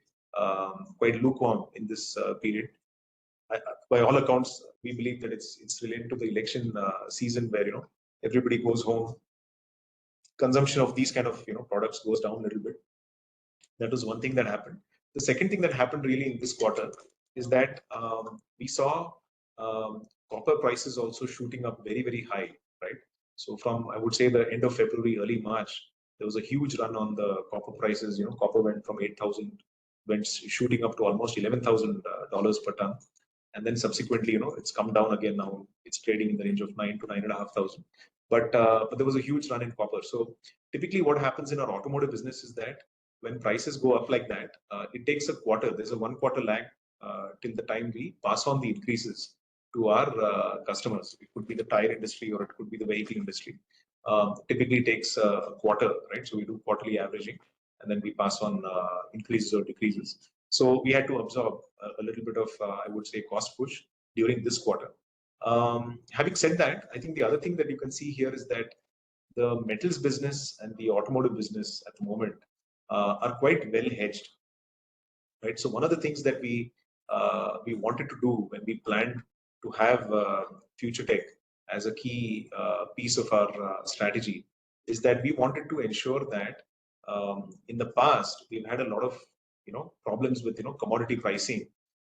quite lukewarm in this period. By all accounts, we believe that it's related to the election season where everybody goes home. Consumption of these kind of products goes down a little bit. That was one thing that happened. The second thing that happened really in this quarter is that we saw copper prices also shooting up very, very high, right? So from, I would say, the end of February, early March, there was a huge run on the copper prices. Copper went from 8,000, went shooting up to almost $11,000 per ton. And then subsequently, it's come down again now. It's trading in the range of 9 to 9,500. But there was a huge run in copper. So typically what happens in our automotive business is that when prices go up like that, it takes a quarter. There's a 1 quarter lag till the time we pass on the increases to our customers. It could be the tire industry or it could be the vehicle industry. Typically takes a quarter, right? So we do quarterly averaging and then we pass on increases or decreases. So we had to absorb a little bit of, I would say, cost push during this quarter. Having said that, I think the other thing that you can see here is that the metals business and the automotive business at the moment are quite well hedged, right? So one of the things that we wanted to do when we planned to have Future Tech as a key piece of our strategy is that we wanted to ensure that in the past we've had a lot of problems with commodity pricing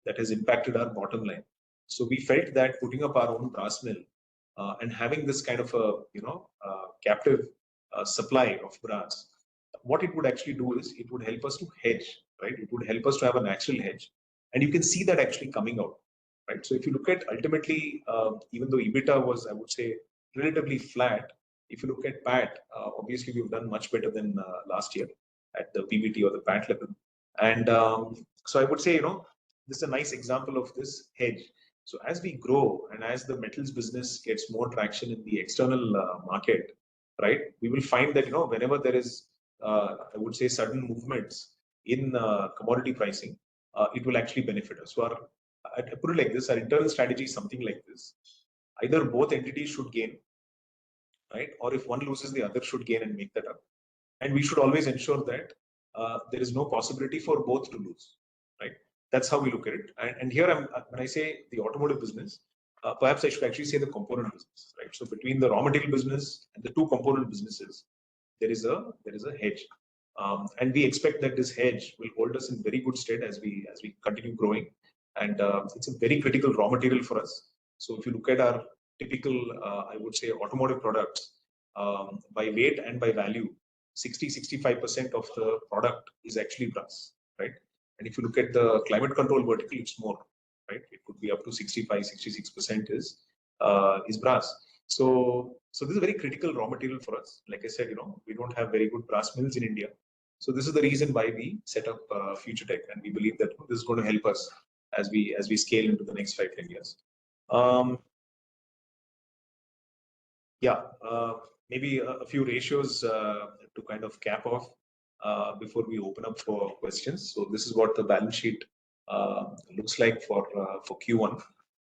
that has impacted our bottom line. So we felt that putting up our own brass mill and having this kind of a captive supply of brass, what it would actually do is it would help us to hedge, right? It would help us to have a natural hedge, and you can see that actually coming out, right? So if you look at ultimately, even though EBITDA was, I would say, relatively flat. If you look at PAT, obviously we've done much better than last year at the PBT or the PAT level. And so I would say, this is a nice example of this hedge. So as we grow and as the metals business gets more traction in the external market, right, we will find that, whenever there is, I would say, sudden movements in commodity pricing, it will actually benefit us. So I put it like this, our internal strategy is something like this. Either both entities should gain, right? Or if one loses, the other should gain and make that up. And we should always ensure that there is no possibility for both to lose, right? That's how we look at it. And here, when I say the automotive business, perhaps I should actually say the component business, right? So between the raw material business and the two component businesses, there is a hedge, and we expect that this hedge will hold us in very good stead as we continue growing. And it's a very critical raw material for us. So if you look at our typical, I would say, automotive products, by weight and by value, 60-65% of the product is actually brass, right? And if you look at the climate control vertical, it's more, right? It could be up to 65-66% is brass. So this is a very critical raw material for us. Like I said, we don't have very good brass mills in India. So this is the reason why we set up Future Tech, and we believe that this is going to help us as we scale into the next 5-10 years. Maybe a few ratios to kind of cap off before we open up for questions. So this is what the balance sheet looks like for Q1.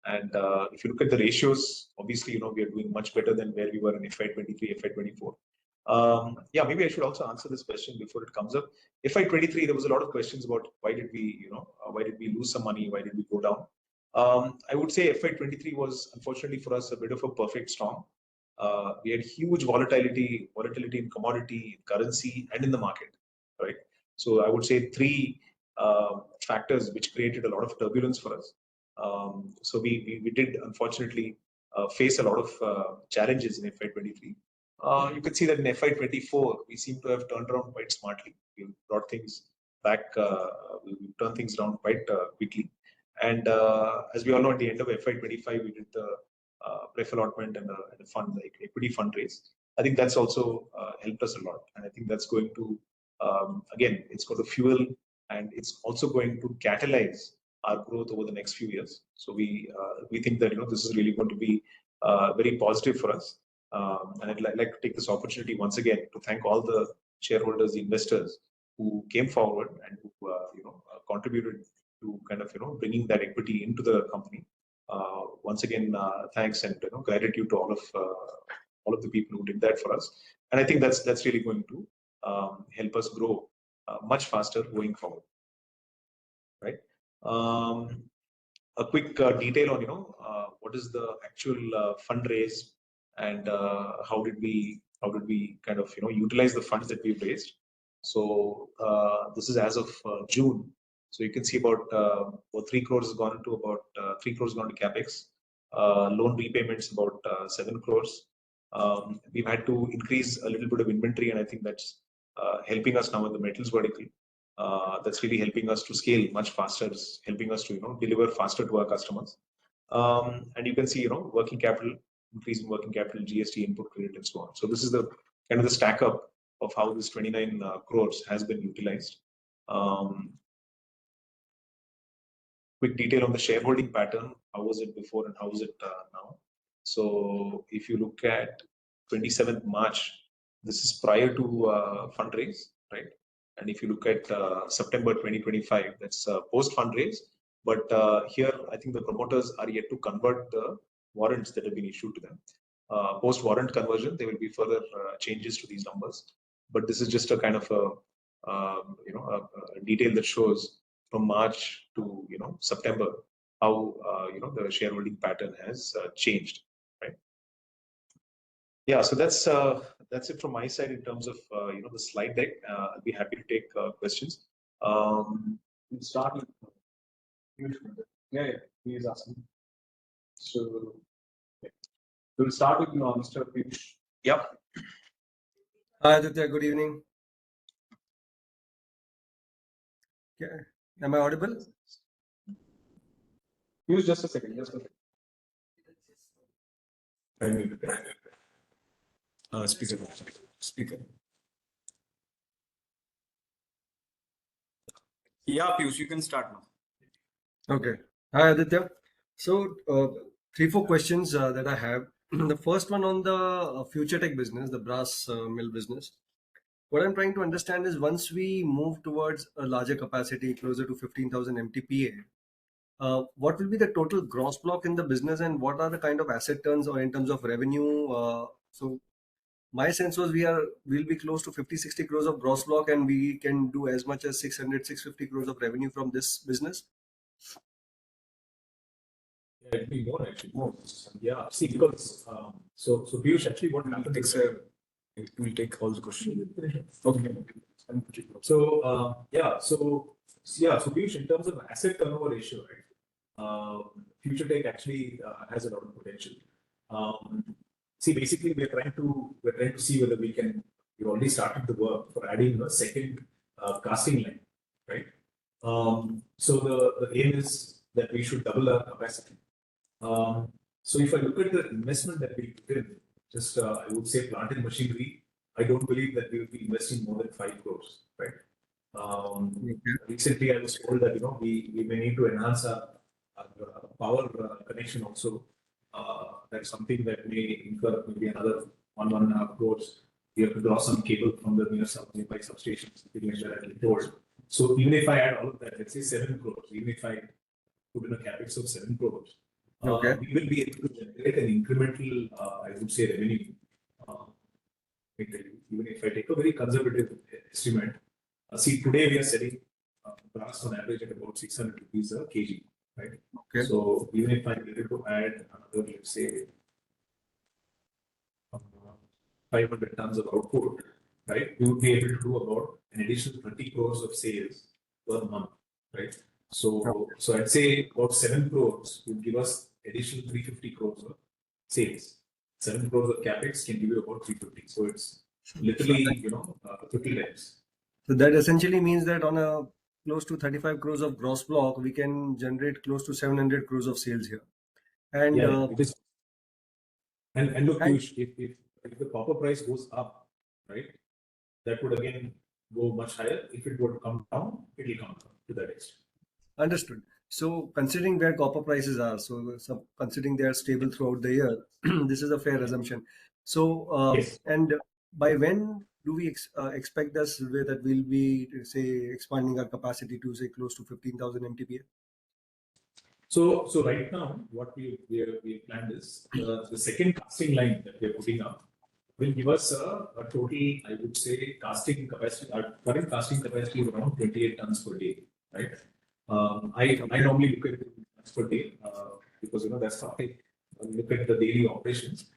And if you look at the ratios, obviously, we are doing much better than where we were in FY23, FY24. Maybe I should also answer this question before it comes up. FY23, there was a lot of questions about why did we lose some money? Why did we go down? I would say FY23 was, unfortunately for us, a bit of a perfect storm. We had huge volatility in commodity, currency, and in the market, right? So I would say three factors which created a lot of turbulence for us. So we did unfortunately face a lot of challenges in FY23. You can see that in FY24 we seem to have turned around quite smartly. We brought things back, we turned things around quite quickly. And as we all know, at the end of FY25 we did the pref allotment and a fund, like equity fundraise. I think that's also helped us a lot, and I think that's going to again, it's going to fuel, and it's also going to catalyze our growth over the next few years. So we think that this is really going to be very positive for us. And I'd like to take this opportunity once again to thank all the shareholders, the investors who came forward and who contributed to kind of bringing that equity into the company. Once again, thanks and gratitude to all of the people who did that for us. And I think that's really going to help us grow much faster going forward, right? A quick detail on what is the actual fundraise and how did we kind of utilize the funds that we've raised. So this is as of June. So you can see about 3 crores has gone into about 3 crores gone to capex. Loan repayments about 7 crores. We've had to increase a little bit of inventory, and I think that's helping us now in the metals vertical. That's really helping us to scale much faster, helping us to deliver faster to our customers. And you can see working capital, increase in working capital, GST, input credit, and so on. So this is the kind of the stack up of how this 29 crores has been utilized. Quick detail on the shareholding pattern. How was it before and how is it now? So if you look at 27th March, this is prior to fundraise, right? And if you look at September 2025, that's post fundraise. But here, I think the promoters are yet to convert the warrants that have been issued to them. Post warrant conversion, there will be further changes to these numbers. But this is just a kind of a detail that shows from March to September how the shareholding pattern has changed, right? Yeah, so that's it from my side in terms of the slide deck. I'll be happy to take questions. We'll start with he is asking. So we'll start with Mr. Piyush. Yep. Hi Aditya, good evening. Okay. Am I audible? Use just a second. Speaker. Yeah, Piyush, you can start now. Okay. Hi, Aditya. So, 3, 4 questions that I have. The first one on the future tech business, the brass mill business. What I'm trying to understand is once we move towards a larger capacity, closer to 15,000 MTPA, what will be the total gross block in the business, and what are the kind of asset turns or in terms of revenue? So my sense was we'll be close to 50, 60 crores of gross block, and we can do as much as 600, 650 crores of revenue from this business. Yeah, it'll be more actually. More. Yeah. See, because so Piyush, actually, what happened is It will take all the questions. okay. So so Piyush, in terms of asset turnover ratio, right? Future Tech actually has a lot of potential. See, basically, we're trying to see whether we can. We've already started the work for adding a second casting line, right? So the aim is that we should double our capacity. So if I look at the investment that we put in, just I would say plant and machinery, I don't believe that we will be investing more than 5 crores, right? Recently, I was told that we may need to enhance our power connection also. That's something that may incur maybe another 1.5 crores. We have to draw some cable from the nearby substation, something like that, I've been told. So even if I add all of that, let's say 7 crores, even if I put in a capex of 7 crores, we will be able to generate an incremental, I would say, revenue. Even if I take a very conservative estimate, see, today we are selling brass on average at about 600 rupees a kg, right? Okay. So even if I'm able to add another, let's say, 500 tons of output, right? We would be able to do about an additional 30 crores of sales per month, right? So I'd say about 7 crores would give us additional 350 crores of sales. 7 crores of capex can give you about 350. So it's literally, 50 times. So that essentially means that on a close to 35 crores of gross block, we can generate close to 700 crores of sales here. And it is. And look, Piyush, if the copper price goes up, right, that would again go much higher. If it were to come down, it will come down to that extent. Understood. So considering where copper prices are, so considering they are stable throughout the year, this is a fair assumption. So Yes. And by when do we expect this way that we'll be, say, expanding our capacity to say close to 15,000 MTPA? So right now, what we have planned is the second casting line that we are putting up will give us a total, I would say, casting capacity. Our current casting capacity is around 28 tons per day, right? I normally look at tons per day because that's how I look at the daily operations.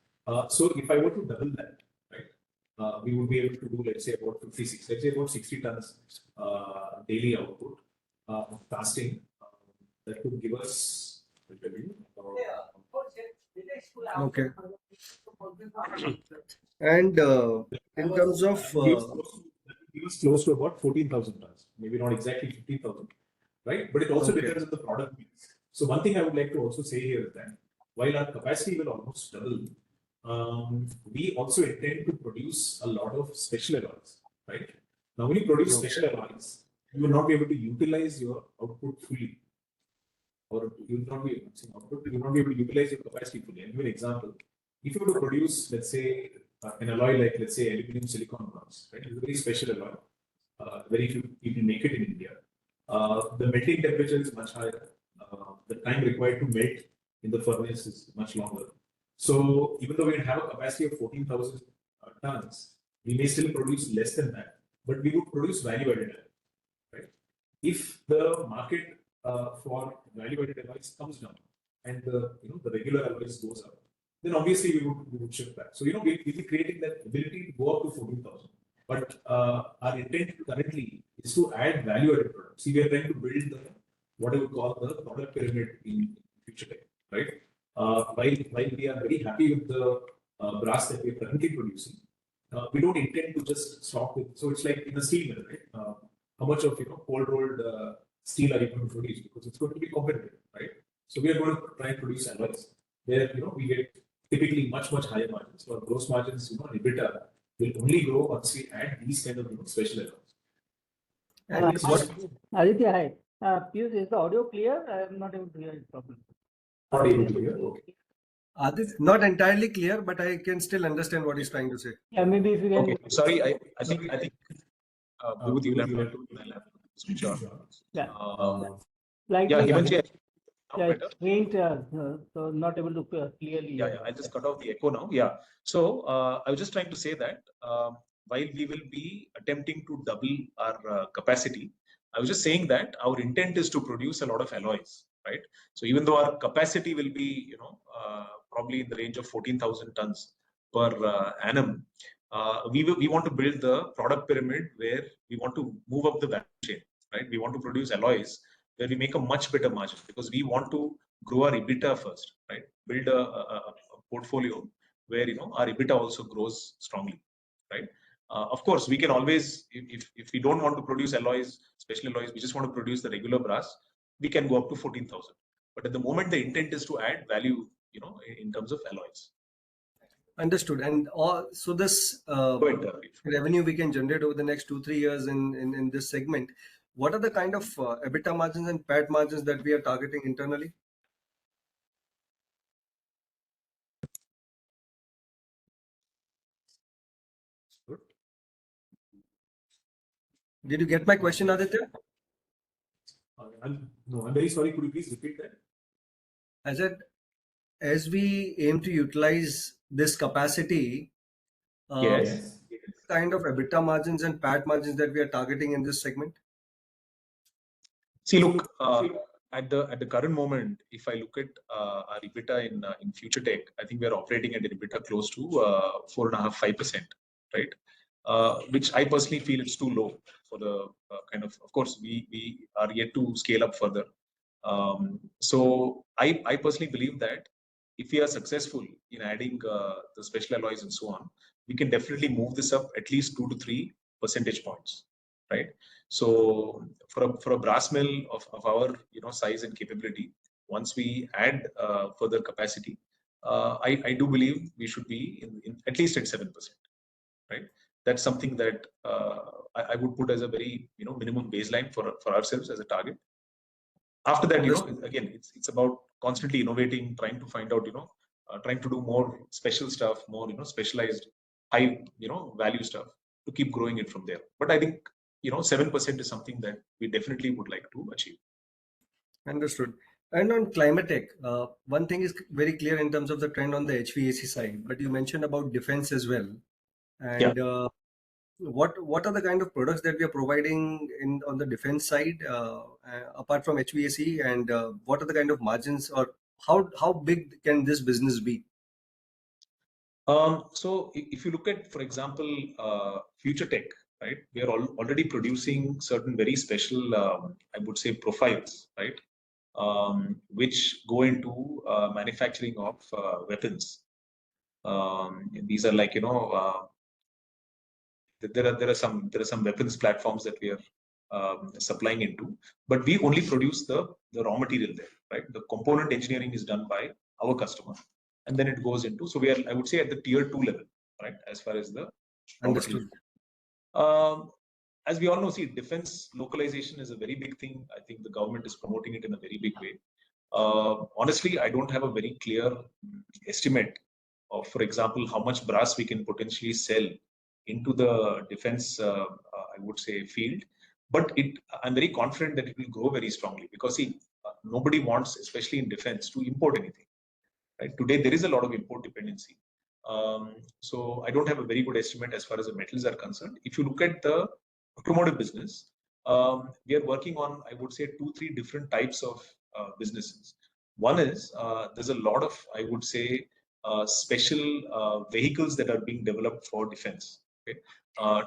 So if I were to double that, right, we would be able to do, let's say, about 60 tons daily output of casting. That could give us. Okay. And in terms of It was close to about 14,000 tons, maybe not exactly 15,000, right? But it also depends on the product mix. So one thing I would like to also say here is that while our capacity will almost double, we also intend to produce a lot of special alloys, right? Now, when you produce special alloys, you will not be able to utilize your output fully, or you will not be able to utilize your capacity fully. I'll give an example. If you were to produce, let's say, an alloy like, let's say, aluminum silicon bronze, right? It's a very special alloy. Very few people make it in India. The melting temperature is much higher. The time required to melt in the furnace is much longer. So even though we have a capacity of 14,000 tons, we may still produce less than that, but we would produce value-added, right? If the market for value-added alloys comes down and the regular alloys goes up, then obviously we would shift back. So we'll be creating that ability to go up to 14,000. But our intent currently is to add value-added products. See, we are trying to build what I would call the product pyramid in Future Tech, right? While we are very happy with the brass that we are currently producing, we don't intend to just stop with. So it's like in a steel mill, right? How much of cold rolled steel are you going to produce? Because it's going to be competitive, right? So we are going to try and produce alloys where we get typically much higher margins. Our gross margins, EBITDA will only grow once we add these kind of special alloys. Aditya, hi. Piyush, is the audio clear? I am not able to hear it properly. Not able to hear. Okay. Not entirely clear, but I can still understand what he's trying to say. Yeah, maybe if you can. Okay. Sorry, I think Vibhuti, you will have to switch on. Yeah. Yeah, Himanshi, yeah, it's faint, so not able to clearly. Yeah, I'll just cut off the echo now. Yeah. So I was just trying to say that while we will be attempting to double our capacity, I was just saying that our intent is to produce a lot of alloys, right? So even though our capacity will be, probably in the range of 14,000 tons per annum, we want to build the product pyramid where we want to move up the value chain, right? We want to produce alloys where we make a much better margin because we want to grow our EBITDA first, right? Build a portfolio where our EBITDA also grows strongly, right? Of course, we can always, if we don't want to produce alloys, special alloys, we just want to produce the regular brass, we can go up to 14,000. But at the moment, the intent is to add value, in terms of alloys. Understood. And so this revenue we can generate over the next 2-3 years in this segment. What are the kind of EBITDA margins and PAT margins that we are targeting internally? Did you get my question, Aditya? No, I'm very sorry. Could you please repeat that? I said, as we aim to utilize this capacity, Yes. Kind of EBITDA margins and PAT margins that we are targeting in this segment? See, look, at the current moment, if I look at our EBITDA in Future Tech, I think we are operating at an EBITDA close to 4.5-5%, right? Which I personally feel it's too low for the kind of course, we are yet to scale up further. So I personally believe that if we are successful in adding the special alloys and so on, we can definitely move this up at least 2 to 3 percentage points, right? So for a brass mill of our size and capability, once we add further capacity, I do believe we should be in at least at 7%, right? That's something that I would put as a very minimum baseline for ourselves as a target. After that, again, it's about constantly innovating, trying to find out, trying to do more special stuff, more specialized, high value stuff to keep growing it from there. But I think 7% is something that we definitely would like to achieve. Understood. And on climate tech, one thing is very clear in terms of the trend on the HVAC side, but you mentioned about defense as well. And what are the kind of products that we are providing on the defense side apart from HVAC, and what are the kind of margins, or how big can this business be? So if you look at, for example, Future Tech, right? We are already producing certain very special, I would say, profiles, right? Which go into manufacturing of weapons. These are like there are some weapons platforms that we are supplying into, but we only produce the raw material there, right? The component engineering is done by our customer, and then it goes into. So we are, I would say, at the tier 2 level, right? As far as the raw material. As we all know, see, defense localization is a very big thing. I think the government is promoting it in a very big way. Honestly, I don't have a very clear estimate of, for example, how much brass we can potentially sell into the defense, I would say, field. But I'm very confident that it will grow very strongly because, see, nobody wants, especially in defense, to import anything. Right? Today, there is a lot of import dependency. So I don't have a very good estimate as far as the metals are concerned. If you look at the automotive business, we are working on, I would say, 2-3 different types of businesses. One is there's a lot of, I would say, special vehicles that are being developed for defense. Okay?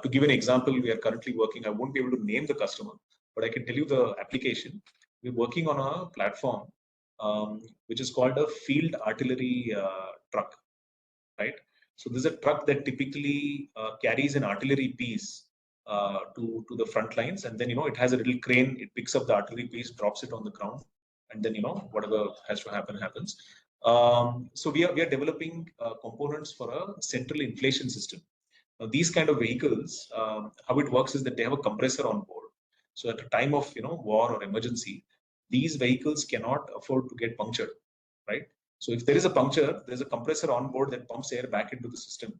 To give an example, we are currently working, I won't be able to name the customer, but I can tell you the application. We're working on a platform which is called a field artillery truck, right? So there's a truck that typically carries an artillery piece to the front lines, and then it has a little crane. It picks up the artillery piece, drops it on the ground, and then whatever has to happen happens. So we are developing components for a central inflation system. Now, these kind of vehicles, how it works is that they have a compressor on board. So at a time of war or emergency, these vehicles cannot afford to get punctured, right? So if there is a puncture, there's a compressor on board that pumps air back into the system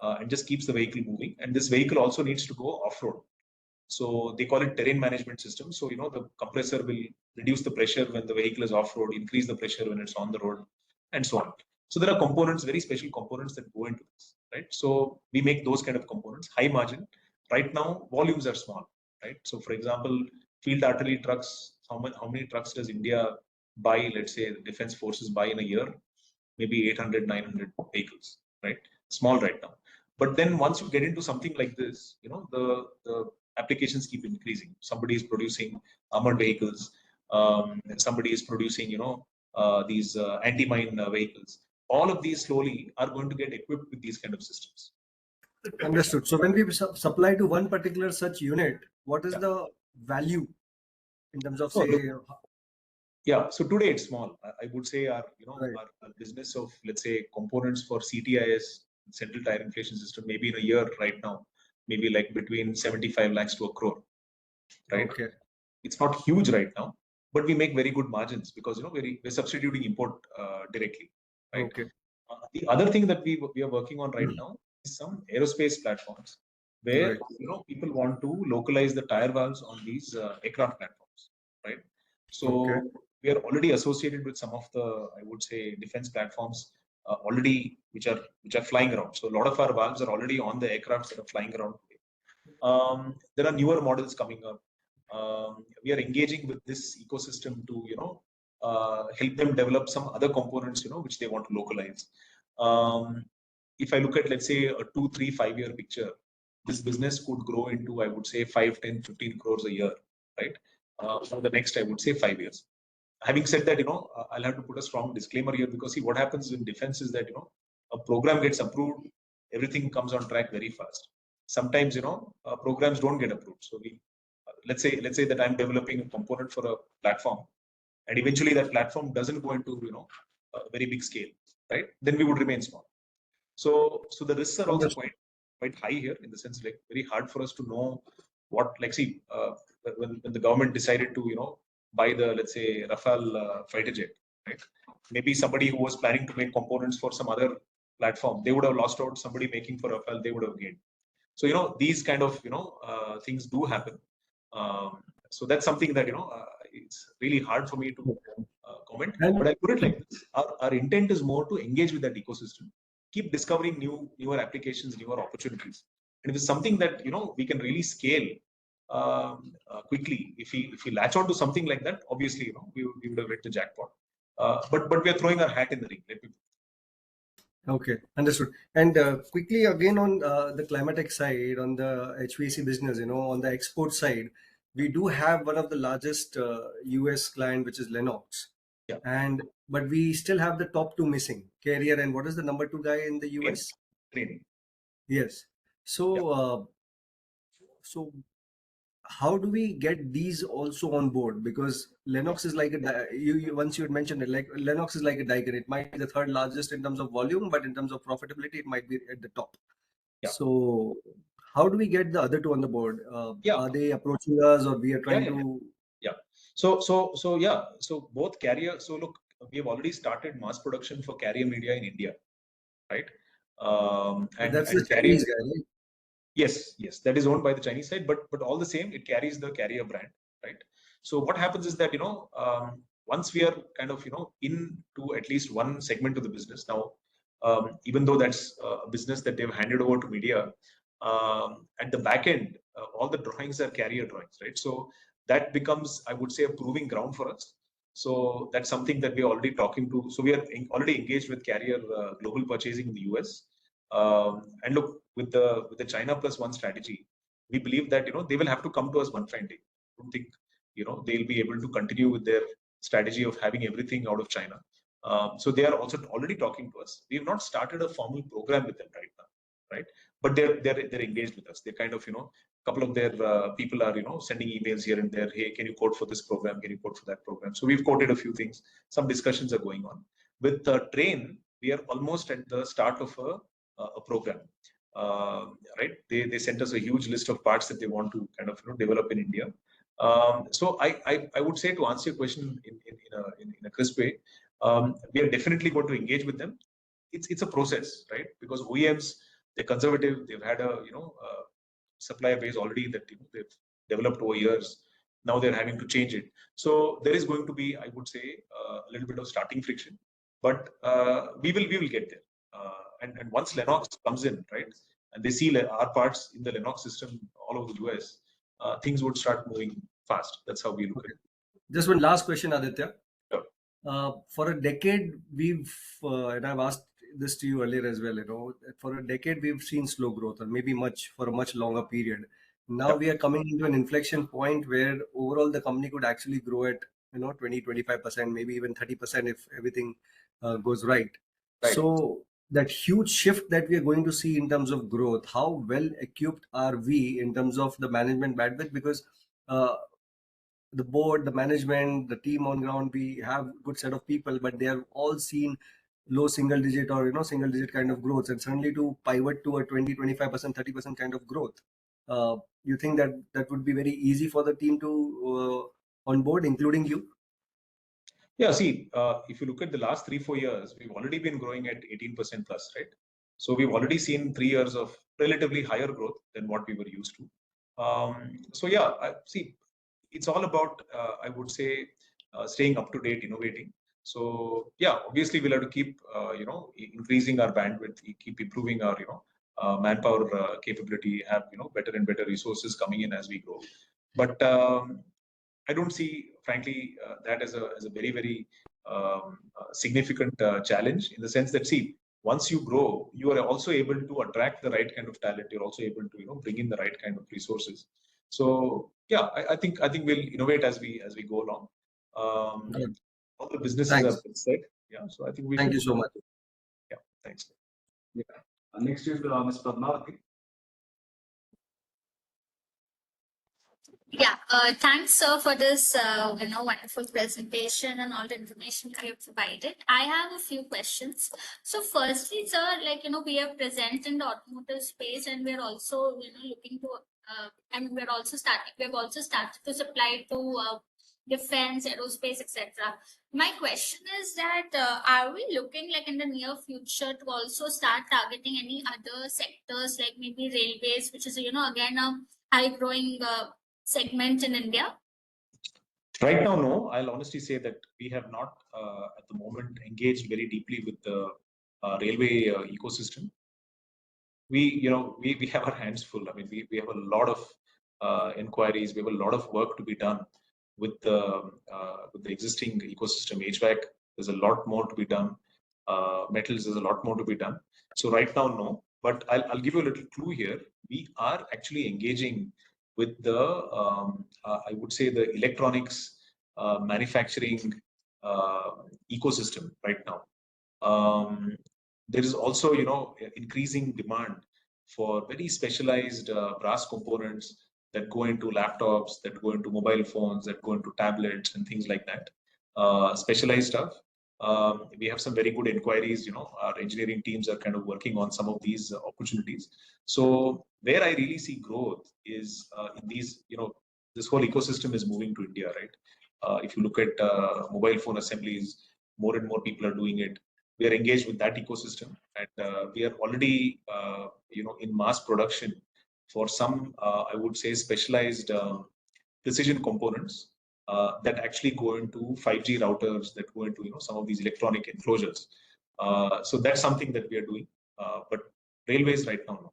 and just keeps the vehicle moving. And this vehicle also needs to go off-road. So they call it terrain management system. So the compressor will reduce the pressure when the vehicle is off-road, increase the pressure when it's on the road, and so on. So there are components, very special components that go into this, right? So we make those kind of components, high margin. Right now, volumes are small, right? So for example, field artillery trucks, how many trucks does India buy? Let's say the defense forces buy in a year, maybe 800, 900 vehicles, right? Small right now. But then once you get into something like this, the applications keep increasing. Somebody is producing armored vehicles. Somebody is producing, these anti-mine vehicles. All of these slowly are going to get equipped with these kind of systems. Understood. So when we supply to one particular such unit, what is the value in terms of, say? Yeah. So today it's small. I would say our business of, let's say, components for CTIS, Central Tire Inflation System, maybe in a year right now, maybe like between 75 lakhs to a crore, right? Okay. It's not huge right now, but we make very good margins because we're substituting import directly, right? Okay. The other thing that we are working on right now is some aerospace platforms where people want to localize the tire valves on these aircraft platforms, right? So we are already associated with some of the, I would say, defense platforms already which are flying around. So a lot of our valves are already on the aircrafts that are flying around today. There are newer models coming up. We are engaging with this ecosystem to help them develop some other components which they want to localize. If I look at, let's say, a 2, 3, 5 year picture, this business could grow into, I would say, 5, 10, 15 crores a year, right? For the next, I would say, 5 years. Having said that, I'll have to put a strong disclaimer here because see what happens in defense is that a program gets approved, everything comes on track very fast. Sometimes programs don't get approved. So let's say that I'm developing a component for a platform, and eventually that platform doesn't go into a very big scale, right? Then we would remain small. So the risks are also quite high here in the sense like very hard for us to know what, like, see, when the government decided to buy the, let's say, Rafale fighter jet, right? Maybe somebody who was planning to make components for some other platform, they would have lost out. Somebody making for Rafale, they would have gained. So these kind of things do happen. So that's something that it's really hard for me to comment. But I put it like this: our intent is more to engage with that ecosystem, keep discovering newer applications, newer opportunities, and if it's something that we can really scale quickly, if we latch on to something like that, obviously we would have hit the jackpot. But we are throwing our hat in the ring. Okay, understood. And quickly again on the climatic side, on the HVAC business, on the export side, we do have one of the largest US client, which is Lennox. Yeah. But we still have the top two missing, Carrier, and what is the number 2 guy in the US? Triton. Yes. So so how do we get these also on board? Because Lennox is like once you had mentioned it, like Lennox is like a Daikin. It might be the third largest in terms of volume, but in terms of profitability, it might be at the top. Yeah. So how do we get the other two on the board? Are they approaching us, or we are trying to? Yeah. So both Carrier. So look, we have already started mass production for Carrier media in India, right? And that's the Chinese guy, right? Yes, that is owned by the Chinese side, but all the same, it carries the Carrier brand, right? So what happens is that once we are kind of into at least one segment of the business now, even though that's a business that they've handed over to media, at the back end, all the drawings are Carrier drawings, right? So that becomes, I would say, a proving ground for us. So that's something that we're already talking to. So we are already engaged with Carrier global purchasing in the US. And look, with the China plus one strategy, we believe that they will have to come to us one fine day. I don't think they'll be able to continue with their strategy of having everything out of China. So they are also already talking to us. We have not started a formal program with them right now, right? But they're engaged with us. They're kind of couple of their people are sending emails here and there. Hey, can you quote for this program? Can you quote for that program? So we've quoted a few things. Some discussions are going on. With Train, we are almost at the start of a program. Right? They sent us a huge list of parts that they want to kind of develop in India. So I would say, to answer your question in a crisp way, we are definitely going to engage with them. It's a process, right? Because OEMs, they're conservative. They've had a supplier base already that they've developed over years. Now they're having to change it. So there is going to be, I would say, a little bit of starting friction, but we will get there. And once Lennox comes in, right, and they see our parts in the Lennox system all over the US, things would start moving fast. That's how we look at it. Just one last question, Aditya. Sure. For a decade, and I've asked this to you earlier as well, for a decade, we've seen slow growth, or maybe for a much longer period. Now we are coming into an inflection point where overall the company could actually grow at, 20, 25%, maybe even 30% if everything goes right. So that huge shift that we are going to see in terms of growth, how well equipped are we in terms of the management bandwidth? Because the board, the management, the team on ground, we have good set of people, but they have all seen low single digit or single digit kind of growth, and suddenly to pivot to a 20, 25%, 30% kind of growth. You think that would be very easy for the team to onboard, including you? Yeah, see, if you look at the last 3-4 years, we've already been growing at 18% plus, right? So we've already seen 3 years of relatively higher growth than what we were used to. So yeah, see, it's all about, I would say, staying up to date, innovating. So yeah, obviously we'll have to keep, increasing our bandwidth, keep improving our, manpower capability, have, better and better resources coming in as we grow. But I don't see, frankly, that as a very, very significant challenge, in the sense that, see, once you grow, you are also able to attract the right kind of talent. You're also able to, bring in the right kind of resources. So yeah, I think we'll innovate as we go along. All the businesses have been set. Yeah, so I think we. Thank you so much. Yeah, thanks. Yeah. Next is Ms. Padmavati. Yeah, thanks, sir, for this wonderful presentation and all the information you have provided. I have a few questions. So, firstly, sir, we are present in the automotive space, and we're also looking to, and we're also starting. We've also started to supply to defense, aerospace, etc. My question is that are we looking in the near future to also start targeting any other sectors, like maybe railways, which is again a high growing segment in India? Right now, no. I'll honestly say that we have not, at the moment, engaged very deeply with the railway ecosystem. We have our hands full. I mean, we have a lot of inquiries. We have a lot of work to be done with the existing ecosystem. HVAC, there's a lot more to be done. Metals, there's a lot more to be done. So right now, no. But I'll give you a little clue here. We are actually engaging with the, I would say, the electronics manufacturing ecosystem right now. There is also, increasing demand for very specialized brass components that go into laptops, that go into mobile phones, that go into tablets and things like that. Specialized stuff. We have some very good inquiries. Our engineering teams are kind of working on some of these opportunities. So where I really see growth is in these, this whole ecosystem is moving to India, right? If you look at mobile phone assemblies, more and more people are doing it. We are engaged with that ecosystem, and we are already, in mass production for some, I would say, specialized precision components that actually go into 5G routers, that go into some of these electronic enclosures. So that's something that we are doing, but railways right now, no.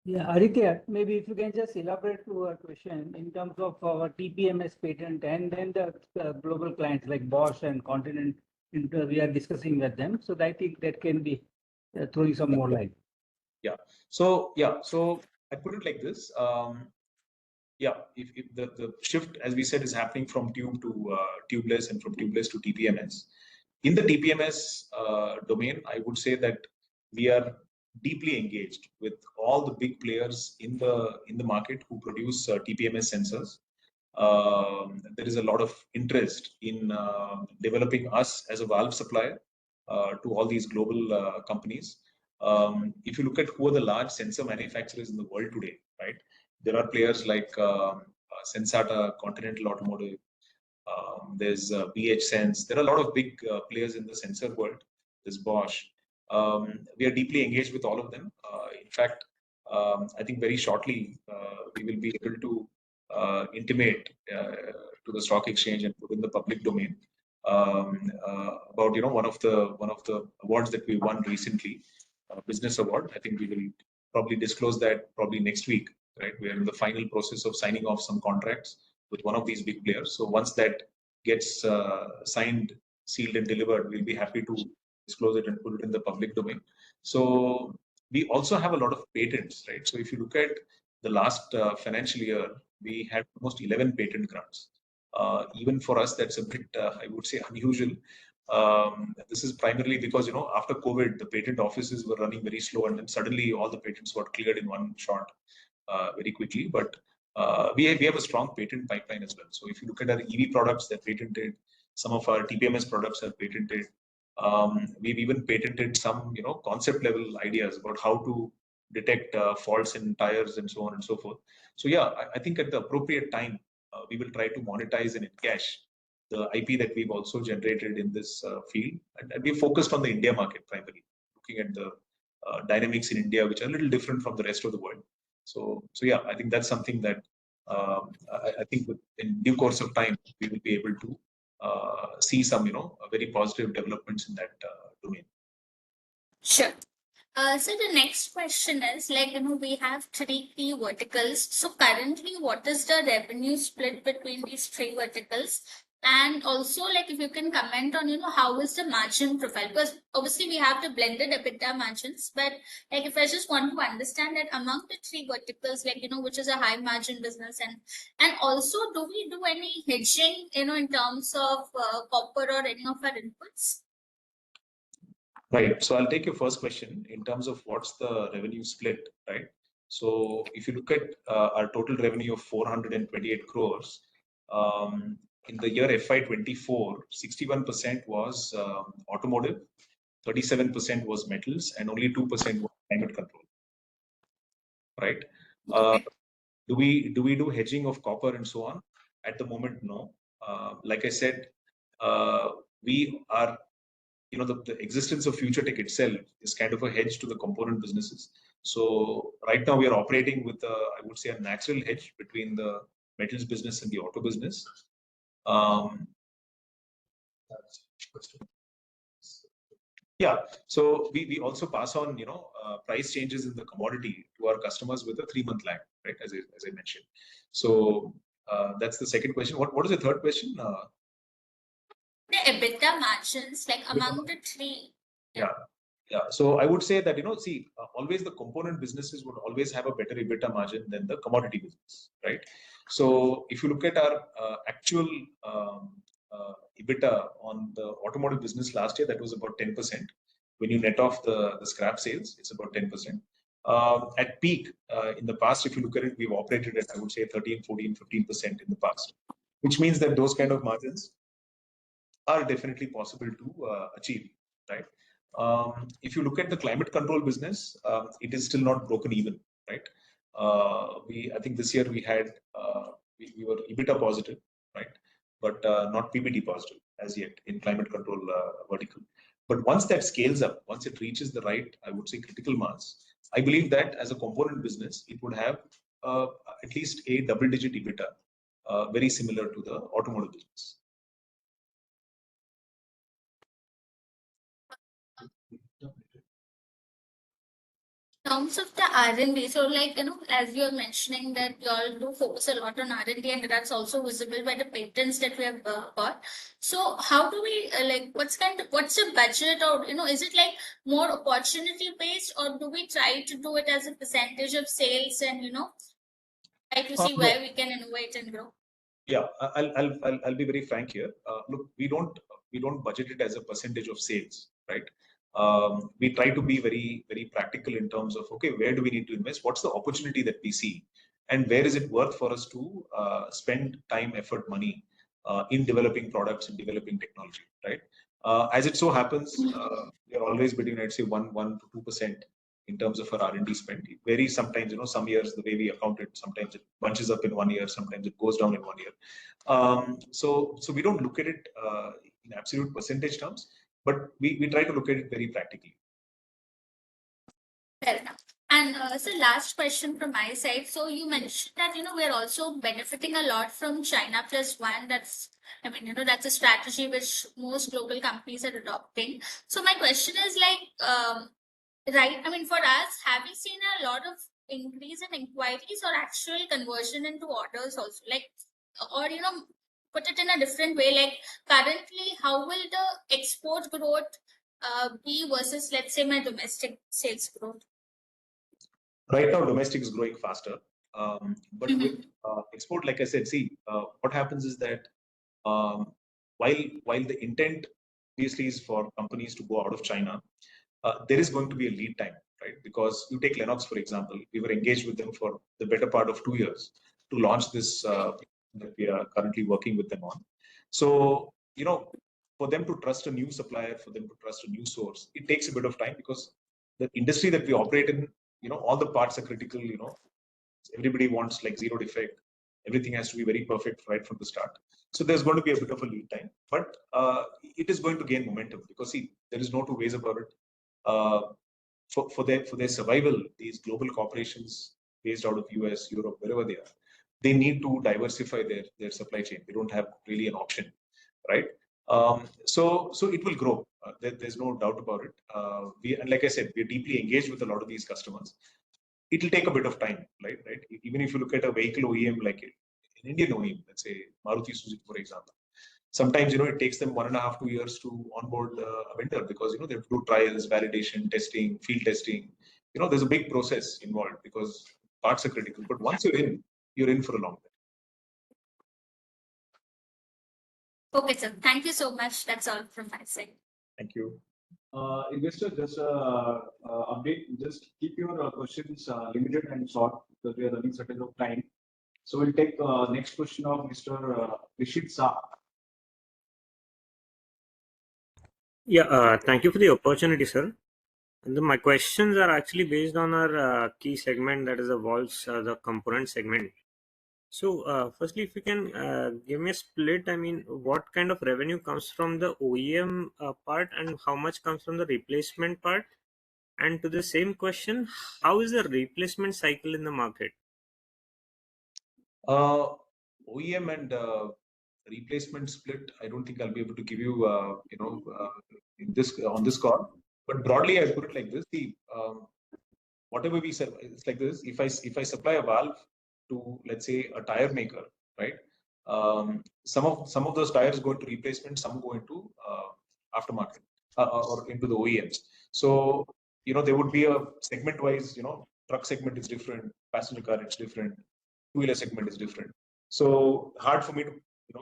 Yeah, Aditya, maybe if you can just elaborate to a question in terms of our TPMS patent and then the global clients like Bosch and Continent, we are discussing with them. So I think that can be throwing some more light. Yeah. So I put it like this. If the shift, as we said, is happening from tube to tubeless and from tubeless to TPMS. In the TPMS domain, I would say that we are deeply engaged with all the big players in the market who produce TPMS sensors. There is a lot of interest in developing us as a valve supplier to all these global companies. If you look at who are the large sensor manufacturers in the world today, right? There are players like Sensata, Continental Automotive, there's BH Sense. There are a lot of big players in the sensor world. There's Bosch. We are deeply engaged with all of them. In fact, I think very shortly we will be able to intimate to the stock exchange and put in the public domain about one of the awards that we won recently, business award. I think we will probably disclose that probably next week. Right, we are in the final process of signing off some contracts with one of these big players. So once that gets signed, sealed, and delivered, we'll be happy to disclose it and put it in the public domain. So we also have a lot of patents, right? So if you look at the last financial year, we had almost 11 patent grants. Even for us, that's a bit, I would say, unusual. This is primarily because, after COVID, the patent offices were running very slow, and then suddenly all the patents got cleared in one shot very quickly. But we have a strong patent pipeline as well. So if you look at our EV products, they're patented. Some of our TPMS products are patented. We've even patented some, concept level ideas about how to detect faults in tires and so on and so forth. So yeah, I think at the appropriate time, we will try to monetize and encash the IP that we've also generated in this field. And we're focused on the India market primarily, looking at the dynamics in India, which are a little different from the rest of the world. So yeah, I think that's something that I think in due course of time, we will be able to see some, very positive developments in that domain. Sure. So the next question is we have 3 key verticals. So currently, what is the revenue split between these 3 verticals? And also, if you can comment on, how is the margin profile? Because obviously we have the blended EBITDA margins, but if I just want to understand that among the 3 verticals, which is a high margin business, and also, do we do any hedging, in terms of copper or any of our inputs? Right. So I'll take your first question in terms of what's the revenue split, right? So if you look at our total revenue of 428 crores, in the year FY24, 61% was automotive, 37% was metals, and only 2% was climate control. Right? Do we do hedging of copper and so on? At the moment, no. Like I said, we are, the existence of FutureTech itself is kind of a hedge to the component businesses. So right now we are operating with I would say a natural hedge between the metals business and the auto business. Yeah, so we also pass on price changes in the commodity to our customers with a 3-month lag, right? As I mentioned. So that's the second question. What is the third question? The EBITDA margins, among the 3. Yeah. So I would say that, always the component businesses would always have a better EBITDA margin than the commodity business, right? So if you look at our actual EBITDA on the automotive business last year, that was about 10%. When you net off the scrap sales, it's about 10%. At peak, in the past, if you look at it, we've operated at, I would say, 13, 14, 15% in the past, which means that those kind of margins are definitely possible to achieve, right? If you look at the climate control business, it is still not broken even, right? I think this year we had we were EBITDA positive, right? But not PBT positive as yet in climate control vertical. But once that scales up, once it reaches the right, I would say, critical mass, I believe that as a component business, it would have at least a double-digit EBITDA, very similar to the automotive business. In terms of the R&D, so as you're mentioning that you all do focus a lot on R&D, and that's also visible by the patents that we have got. So how do we what's the budget, or is it more opportunity based, or do we try to do it as a percentage of sales and try to see where we can innovate and grow? Yeah, I'll be very frank here. Look, we don't budget it as a percentage of sales, right? We try to be very, very practical in terms of, okay, where do we need to invest? What's the opportunity that we see? and where is it worth for us to spend time, effort, money in developing products and developing technology, right? As it so happens, we are always between, I'd say, 1 to 2% in terms of our R&D spend. It varies sometimes, some years the way we account it, sometimes it bunches up in 1 year, sometimes it goes down in 1 year. So we don't look at it in absolute percentage terms, but we try to look at it very practically. Fair enough. And so last question from my side. So you mentioned that, we're also benefiting a lot from China plus one. That's a strategy which most global companies are adopting. So my question is right, for us, have we seen a lot of increase in inquiries or actual conversion into orders also? Or, put it in a different way, currently, how will the export growth be versus, let's say, my domestic sales growth? Right now, domestic is growing faster. But with export, like I said, what happens is that while the intent obviously is for companies to go out of China, there is going to be a lead time, right? Because you take Lennox, for example, we were engaged with them for the better part of 2 years to launch this that we are currently working with them on. So, for them to trust a new supplier, for them to trust a new source, it takes a bit of time because the industry that we operate in, all the parts are critical, everybody wants like zero defect. Everything has to be very perfect right from the start. So there's going to be a bit of a lead time, but it is going to gain momentum because there is no two ways about it. For their survival, these global corporations based out of US, Europe, wherever they are, they need to diversify their supply chain. They don't have really an option, right? So it will grow. There's no doubt about it. And like I said, we're deeply engaged with a lot of these customers. It'll take a bit of time, right? Even if you look at a vehicle OEM like an Indian OEM, let's say Maruti Suzuki, for example, sometimes it takes them 1.5 to 2 years to onboard a vendor because they have to do trials, validation, testing, field testing. There's a big process involved because parts are critical. But once you're in for a long time. Okay, sir. Thank you so much. That's all from my side. Thank you. Investor, just update. Just keep your questions limited and short because we are running certain of time. So we'll take next question of Mr. Rishit Shah. Yeah, thank you for the opportunity, sir. And my questions are actually based on our key segment, that is the valves, the component segment. So, firstly, if you can give me a split, what kind of revenue comes from the OEM part and how much comes from the replacement part? And to the same question, how is the replacement cycle in the market? OEM and replacement split, I don't think I'll be able to give you, on this call. But broadly, I put it like this: whatever we sell, it's like this. If I supply a valve to, let's say, a tire maker, right? Some of those tires go into replacement, some go into aftermarket or into the OEMs. So there would be a segment-wise. Truck segment is different, passenger car it's different, two-wheeler segment is different. So hard for me to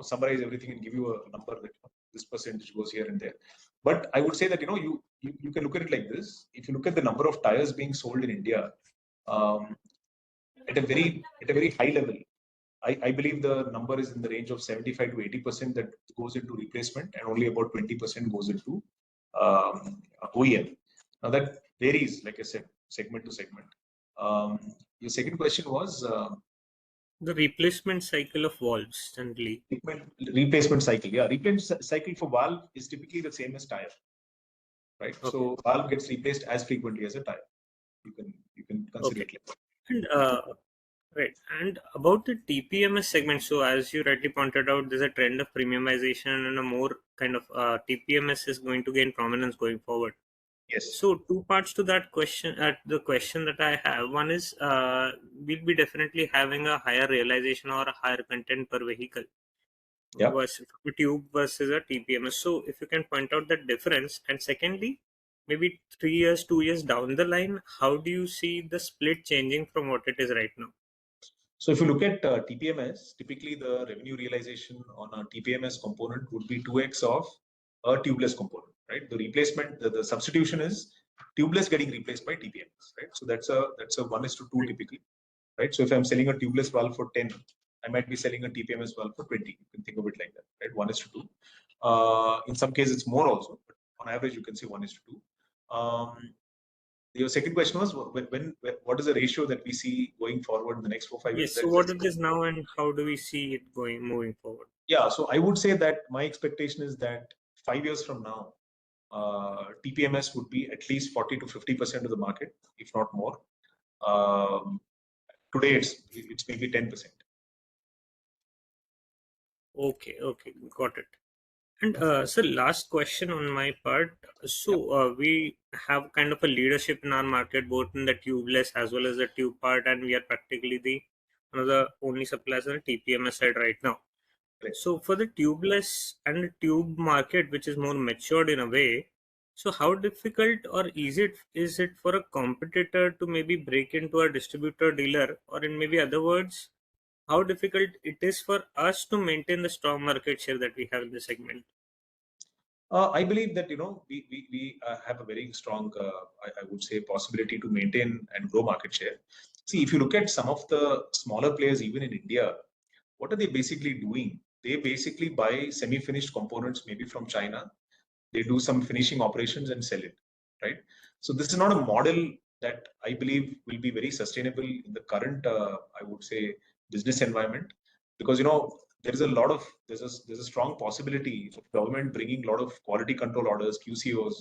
summarize everything and give you a number that this percentage goes here and there. But I would say that you can look at it like this. If you look at the number of tires being sold in India, at a very high level, I believe the number is in the range of 75 to 80% that goes into replacement, and only about 20% goes into OEM. Now that varies, like I said, segment to segment. Your second question was the replacement cycle of valves generally. Replacement cycle, yeah. Replacement cycle for valve is typically the same as tire, right? Okay. So valve gets replaced as frequently as a tire. You can consider it like that. And right. And about the TPMS segment, so as you rightly pointed out, there's a trend of premiumization and a more kind of TPMS is going to gain prominence going forward. Yes. So two parts to that question. The question that I have, one is we'll be definitely having a higher realization or a higher content per vehicle. Yeah. Versus a tube versus a TPMS. So if you can point out that difference, and secondly, maybe 3 years, 2 years down the line, how do you see the split changing from what it is right now? So if you look at TPMS, typically the revenue realization on a TPMS component would be 2x of a tubeless component, right? The replacement, the substitution is tubeless getting replaced by TPMS, right? So that's a 1:2 typically. right? So if I'm selling a tubeless valve for 10, I might be selling a TPMS valve for 20. You can think of it like that, right? 1:2. In some cases, it's more also, but on average, you can say 1:2. Your second question was what is the ratio that we see going forward in the next 4-5 years? Yes. So what it is now, and how do we see it moving forward? Yeah. So I would say that my expectation is that 5 years from now, TPMS would be at least 40 to 50% of the market, if not more. Today, it's maybe 10%. Okay, got it. And sir, last question on my part. So we have kind of a leadership in our market, both in the tubeless as well as the tube part, and we are practically one of the only suppliers on the TPMS side right now. So for the tubeless and the tube market, which is more matured in a way, so how difficult or easy is it for a competitor to maybe break into a distributor dealer, or in maybe other words, how difficult it is for us to maintain the strong market share that we have in the segment? I believe that we have a very strong, I would say, possibility to maintain and grow market share. See, if you look at some of the smaller players, even in India, what are they basically doing? They basically buy semi-finished components, maybe from China. They do some finishing operations and sell it, right? So this is not a model that I believe will be very sustainable in the current, I would say, business environment, because there's a strong possibility of government bringing a lot of quality control orders, QCOs,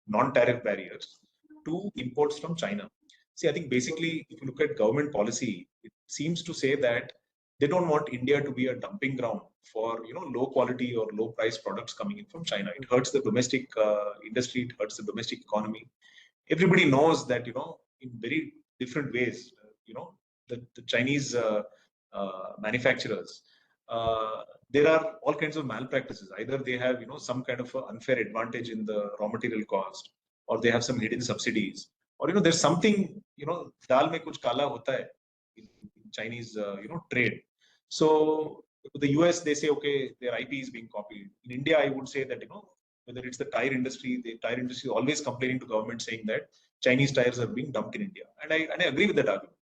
non-tariff barriers to imports from China. See, I think basically, if you look at government policy, it seems to say that they don't want India to be a dumping ground for low quality or low price products coming in from China. It hurts the domestic industry. It hurts the domestic economy. Everybody knows that in very different ways. The Chinese manufacturers. There are all kinds of malpractices. Either they have some kind of unfair advantage in the raw material cost, or they have some hidden subsidies, or there's something dal mein kuch kala hota hai in Chinese trade. So the US, they say okay, their IP is being copied. In India, I would say that whether it's the tire industry is always complaining to government saying that Chinese tires are being dumped in India, and I agree with that argument.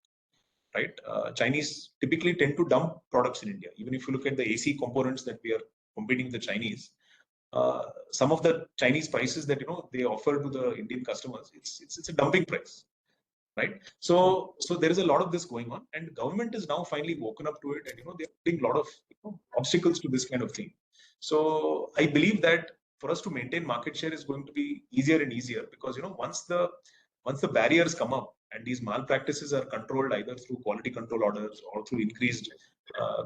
Right? Chinese typically tend to dump products in India. Even if you look at the AC components that we are competing with the Chinese, some of the Chinese prices that they offer to the Indian customers, it's a dumping price, right? So there is a lot of this going on, and government is now finally woken up to it, and they're putting a lot of obstacles to this kind of thing. So I believe that for us to maintain market share is going to be easier and easier, because once the barriers come up and these malpractices are controlled either through quality control orders or through increased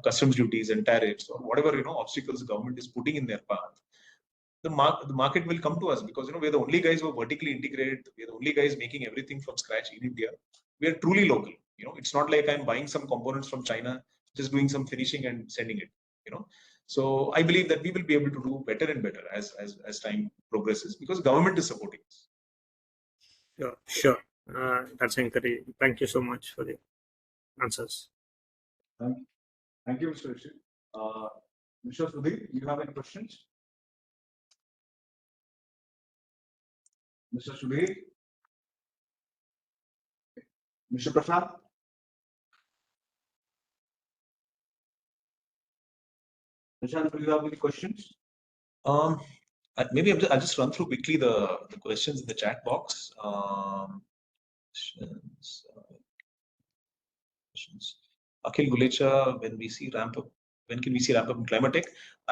customs duties and tariffs, or whatever obstacles the government is putting in their path, the market will come to us, because we're the only guys who are vertically integrated. We're the only guys making everything from scratch in India. We are truly local. It's not like I'm buying some components from China, just doing some finishing and sending it. So I believe that we will be able to do better and better as time progresses, because government is supporting us. Sure. That's encouraging. Thank you so much for the answers. Thank you, Mr. Rishi. Mr. Sudhir, you have any questions? Mr. Sudhir? Mr. Prashant? Prashant, do you have any questions? Maybe I'll just run through quickly the questions in the chat box. Questions. Akhil Gulecha, when can we see ramp up in Climatech?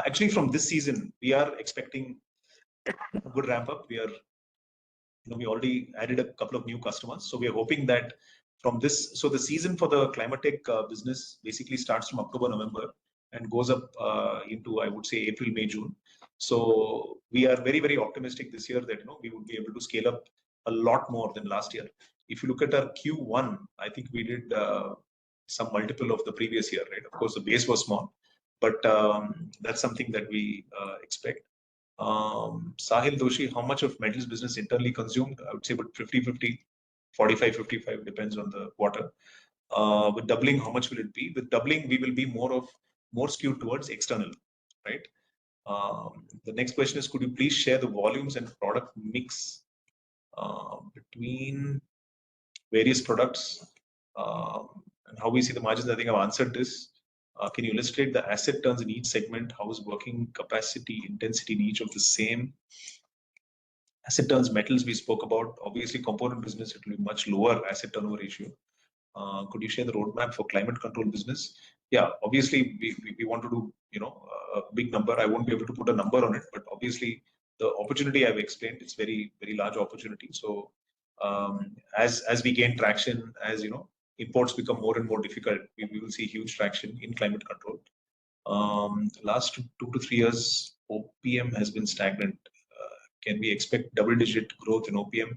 Actually, from this season, we are expecting a good ramp up. We already added a couple of new customers, so we are hoping that from this, so the season for the Climatech business basically starts from October, November, and goes up into, I would say, April, May, June. So we are very, very optimistic this year that we would be able to scale up a lot more than last year. If you look at our Q1, I think we did some multiple of the previous year, right? Of course, the base was small, but that's something that we expect. Sahil Doshi, how much of metals business internally consumed? I would say about 50-50, 45-55, depends on the quarter. With doubling, how much will it be? With doubling, we will be more skewed towards external, right? The next question is, could you please share the volumes and product mix between various products And how we see the margins, I think I've answered this. Can you illustrate the asset turns in each segment? How is working capacity, intensity in each of the same? Asset turns, metals we spoke about. Obviously, component business, it will be much lower asset turnover ratio. Could you share the roadmap for climate control business? Yeah, obviously we want to do, you know, a big number. I won't be able to put a number on it, but obviously the opportunity I've explained, it's very large opportunity. So as we gain traction, as you know, imports become more and more difficult, we will see huge traction in climate control. Last 2 to 3 years, OPM has been stagnant. Can we expect double-digit growth in OPM?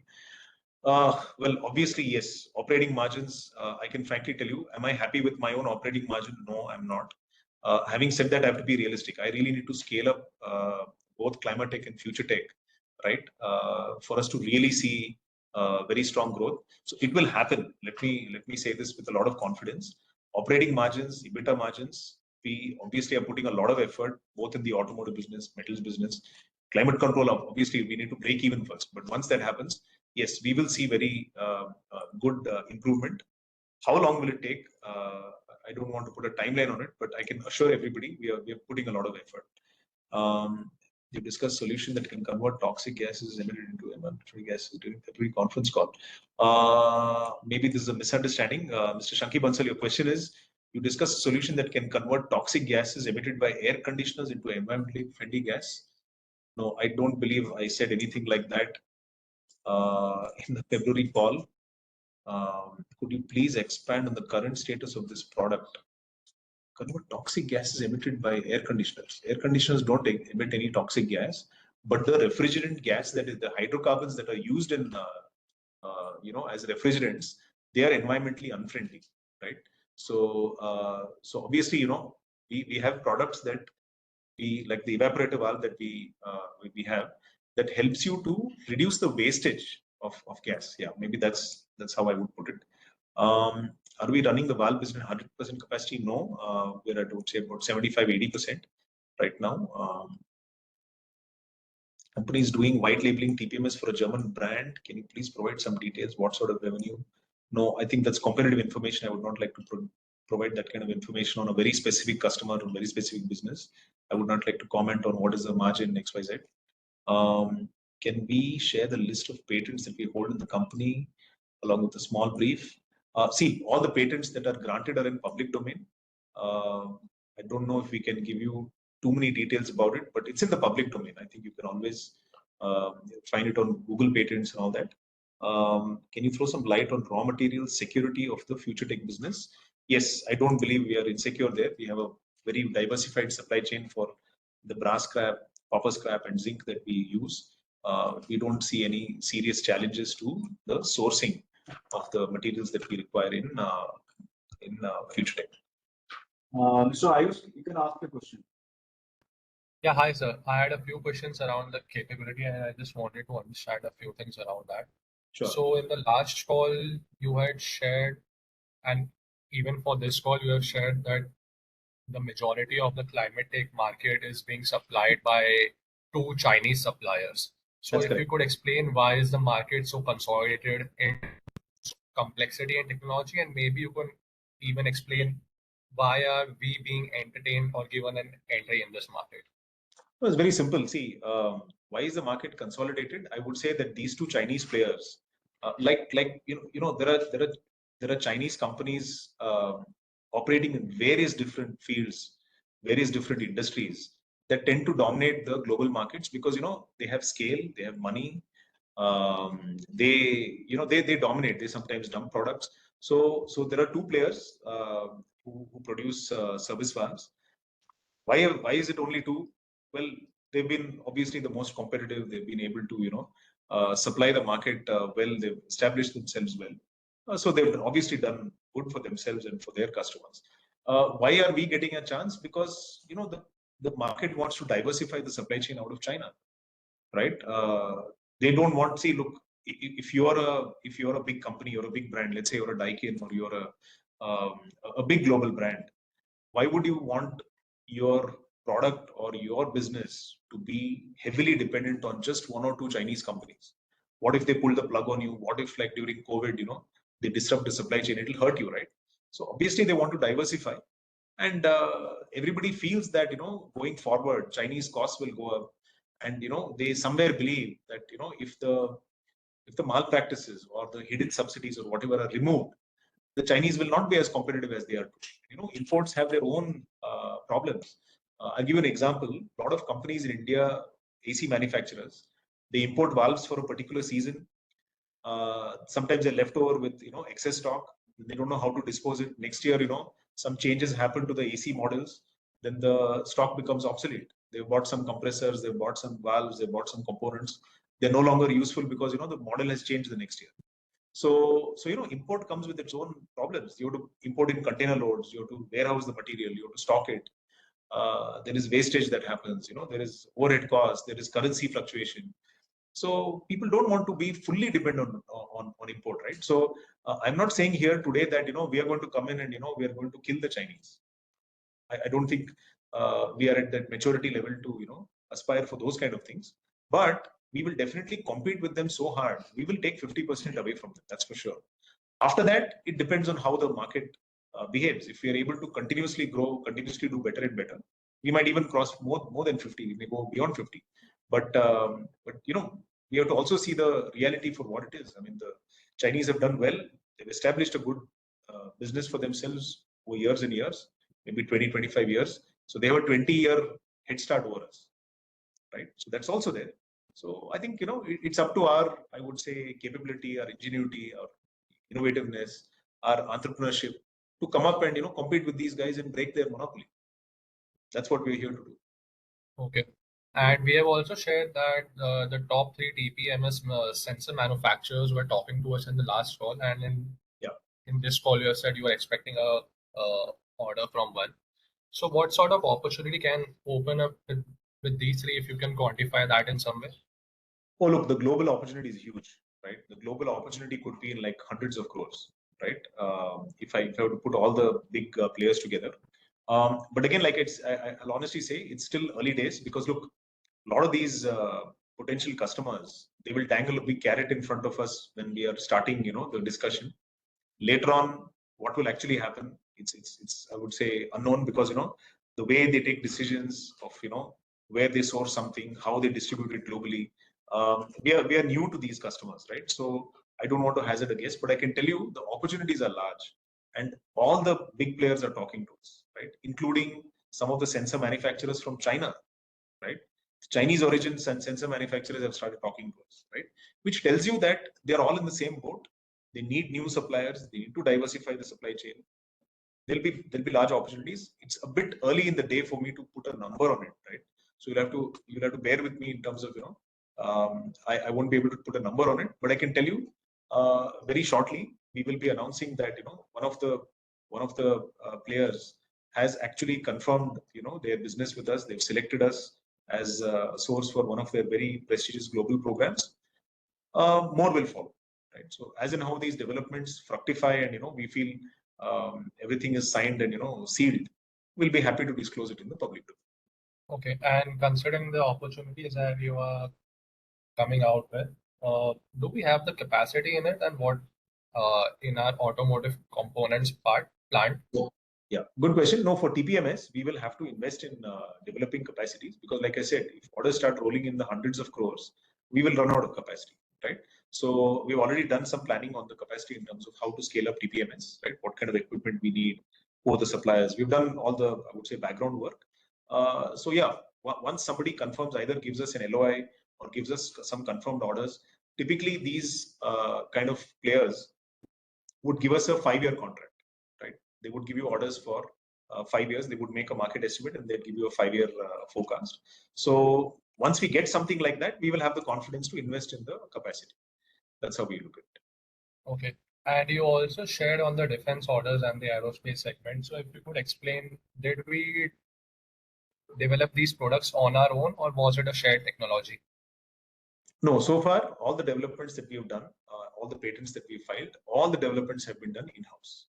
Well, obviously, yes. Operating margins, I can frankly tell you, am I happy with my own operating margin? No, I'm not. Having said that, I have to be realistic. I really need to scale up both climate tech and future tech, right? For us to really see very strong growth. So it will happen. Let me say this with a lot of confidence. Operating margins, EBITDA margins, we obviously are putting a lot of effort both in the automotive business, metals business, climate control. Obviously, we need to break even first. But once that happens, yes, we will see very good improvement. How long will it take? I don't want to put a timeline on it, but I can assure everybody we are putting a lot of effort. You discussed solution that can convert toxic gases emitted into emission gases during every conference call. Maybe this is a misunderstanding. Mr. Shanki Bansal, your question is, you discussed a solution that can convert toxic gases emitted by air conditioners into environmentally friendly gas. No, I don't believe I said anything like that in the February call. Could you please expand on the current status of this product? Convert toxic gases emitted by air conditioners. Air conditioners don't emit any toxic gas, but the refrigerant gas, that is the hydrocarbons that are used in, you know, as refrigerants, they are environmentally unfriendly, right? So, so obviously, you know, we have products that we, like the evaporator valve that we have, that helps you to reduce the wastage of gas. Yeah, maybe that's how I would put it. Are we running the valve business 100% capacity? No, we're at, I would say, about 75-80% right now. Company is doing white labeling TPMS for a German brand. Can you please provide some details? What sort of revenue? No, I think that's competitive information. I would not like to provide that kind of information on a very specific customer or very specific business. I would not like to comment on what is the margin XYZ. Can we share the list of patents that we hold in the company along with a small brief? See, all the patents that are granted are in public domain. I don't know if we can give you too many details about it, but it's in the public domain. I think you can always find it on Google Patents and all that. Can you throw some light on raw materials security of the future tech business? Yes, I don't believe we are insecure there. We have a very diversified supply chain for the brass scrap, copper scrap, and zinc that we use. We don't see any serious challenges to the sourcing of the materials that we require in future tech. Mr. Ayush, you can ask the question. Yeah, hi sir. I had a few questions around the capability and I just wanted to understand a few things around that. Sure. So in the last call, you had shared, and even for this call, you have shared that the majority of the climate tech market is being supplied by 2 Chinese suppliers. So That's if correct. you could explain why is the market so consolidated in complexity and technology, and maybe you can even explain why are we being entertained or given an entry in this market? Well, it's very simple. See, why is the market consolidated? I would say that these 2 Chinese players, like there are Chinese companies operating in various different fields, various different industries that tend to dominate the global markets because they have scale, they have money, they dominate. They sometimes dump products. So there are 2 players who produce service valves. Why is it only 2? Well, they've been obviously the most competitive. They've been able to supply the market well. They've established themselves well. So they've obviously done good for themselves and for their customers. Why are we getting a chance? Because the market wants to diversify the supply chain out of China, right? They don't want. See, look, if you're a big company, you're a big brand. Let's say you're a Daikin or you're a big global brand. Why would you want your product or your business to be heavily dependent on just 1 or 2 Chinese companies? What if they pull the plug on you? What if, like during COVID, they disrupt the supply chain? It'll hurt you, right? So obviously they want to diversify, and everybody feels that going forward Chinese costs will go up, and they somewhere believe that if the malpractices or the hidden subsidies or whatever are removed, the Chinese will not be as competitive as they are today. Imports have their own problems. I'll give you an example. A lot of companies in India, AC manufacturers, they import valves for a particular season. Sometimes they're left over with excess stock. They don't know how to dispose it. Next year, some changes happen to the AC models. Then the stock becomes obsolete. They've bought some compressors, they've bought some valves, they've bought some components. They're no longer useful because the model has changed the next year. So import comes with its own problems. You have to import in container loads. You have to warehouse the material. You have to stock it. There is wastage that happens. There is overhead cost. There is currency fluctuation. So people don't want to be fully dependent on import, right? So I'm not saying here today that we are going to come in and we are going to kill the Chinese. I don't think we are at that maturity level to aspire for those kind of things. But we will definitely compete with them so hard. We will take 50% away from them. That's for sure. After that, it depends on how the market behaves. If we are able to continuously grow, continuously do better and better, we might even cross more than 50. We may go beyond 50. But we have to also see the reality for what it is. I mean, the Chinese have done well. They've established a good business for themselves over years and years, maybe 20, 25 years. So they have a 20-year head start over us, right? So that's also there. So I think it's up to our, I would say, capability, our ingenuity, our innovativeness, our entrepreneurship to come up and compete with these guys and break their monopoly. That's what we're here to do. Okay. And we have also shared that the top 3 TPMS sensor manufacturers were talking to us in the last call, and in this call you have said you were expecting a order from one. So what sort of opportunity can open up with these 3, if you can quantify that in some way? Oh, look, the global opportunity is huge, right? The global opportunity could be in like hundreds of crores, right? If I have to put all the big players together. But again, like I'll honestly say it's still early days, because look, a lot of these potential customers, they will dangle a big carrot in front of us when we are starting, the discussion. Later on, what will actually happen? It's I would say unknown, because the way they take decisions of where they source something, how they distribute it globally. We are new to these customers, right? So I don't want to hazard a guess, but I can tell you the opportunities are large, and all the big players are talking to us, right? Including some of the sensor manufacturers from China, right? Chinese origin sensor manufacturers have started talking to us, right? Which tells you that they're all in the same boat. They need new suppliers. They need to diversify the supply chain. There'll be large opportunities. It's a bit early in the day for me to put a number on it, right? So you'll have to bear with me in terms of I won't be able to put a number on it, but I can tell you very shortly we will be announcing that one of the players has actually confirmed their business with us. They've selected us as a source for one of their very prestigious global programs. More will follow, right? So as in how these developments fructify and we feel everything is signed and sealed, we'll be happy to disclose it in the public domain. Okay, and considering the opportunities that you are coming out with, do we have the capacity in it, and what in our automotive components plant? Yeah, good question. No, for TPMS, we will have to invest in developing capacities, because like I said, if orders start rolling in the hundreds of crores, we will run out of capacity, right? So we've already done some planning on the capacity in terms of how to scale up TPMS, right? What kind of equipment we need, who are the suppliers. We've done all the, I would say, background work. So yeah, once somebody confirms, either gives us an LOI or gives us some confirmed orders, typically these kind of players would give us a 5-year contract, right? They would give you orders for 5 years. They would make a market estimate and they'd give you a 5-year forecast. So once we get something like that, we will have the confidence to invest in the capacity. That's how we look at it. Okay. And you also shared on the defense orders and the aerospace segment. So if you could explain, did we develop these products on our own, or was it a shared technology? No, so far, all the developments that we have done, all the patents that we filed, all the developments have been done in-house.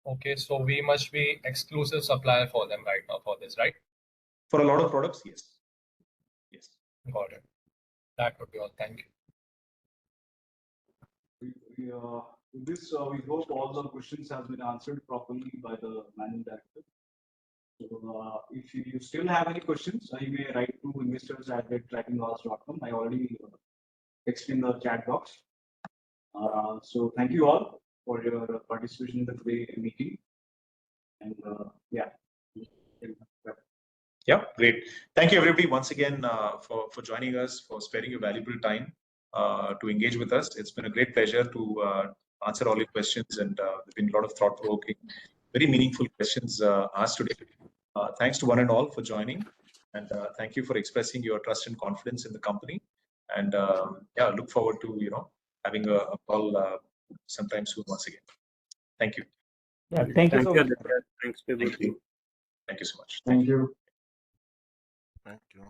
Okay, so we must be exclusive supplier for them right now for this, right? For a lot of products, yes. Yes. Got it. That would be all. Thank you. With this, we hope all the questions have been answered properly by the managing director. So if you still have any questions, you may write to investors@trackinglaws.com. I already text in the chat box. So thank you all for your participation in the today meeting. And yeah. Yeah, great. Thank you everybody once again for joining us, for sparing your valuable time to engage with us. It's been a great pleasure to answer all your questions, and there's been a lot of thought-provoking, very meaningful questions asked today. Thanks to one and all for joining, and thank you for expressing your trust and confidence in the company. And yeah, look forward to having a call sometime soon once again. Thank you. Yeah, thank you so much. Thanks, Vibhuti. Thank you so much. Thank you. Thank you.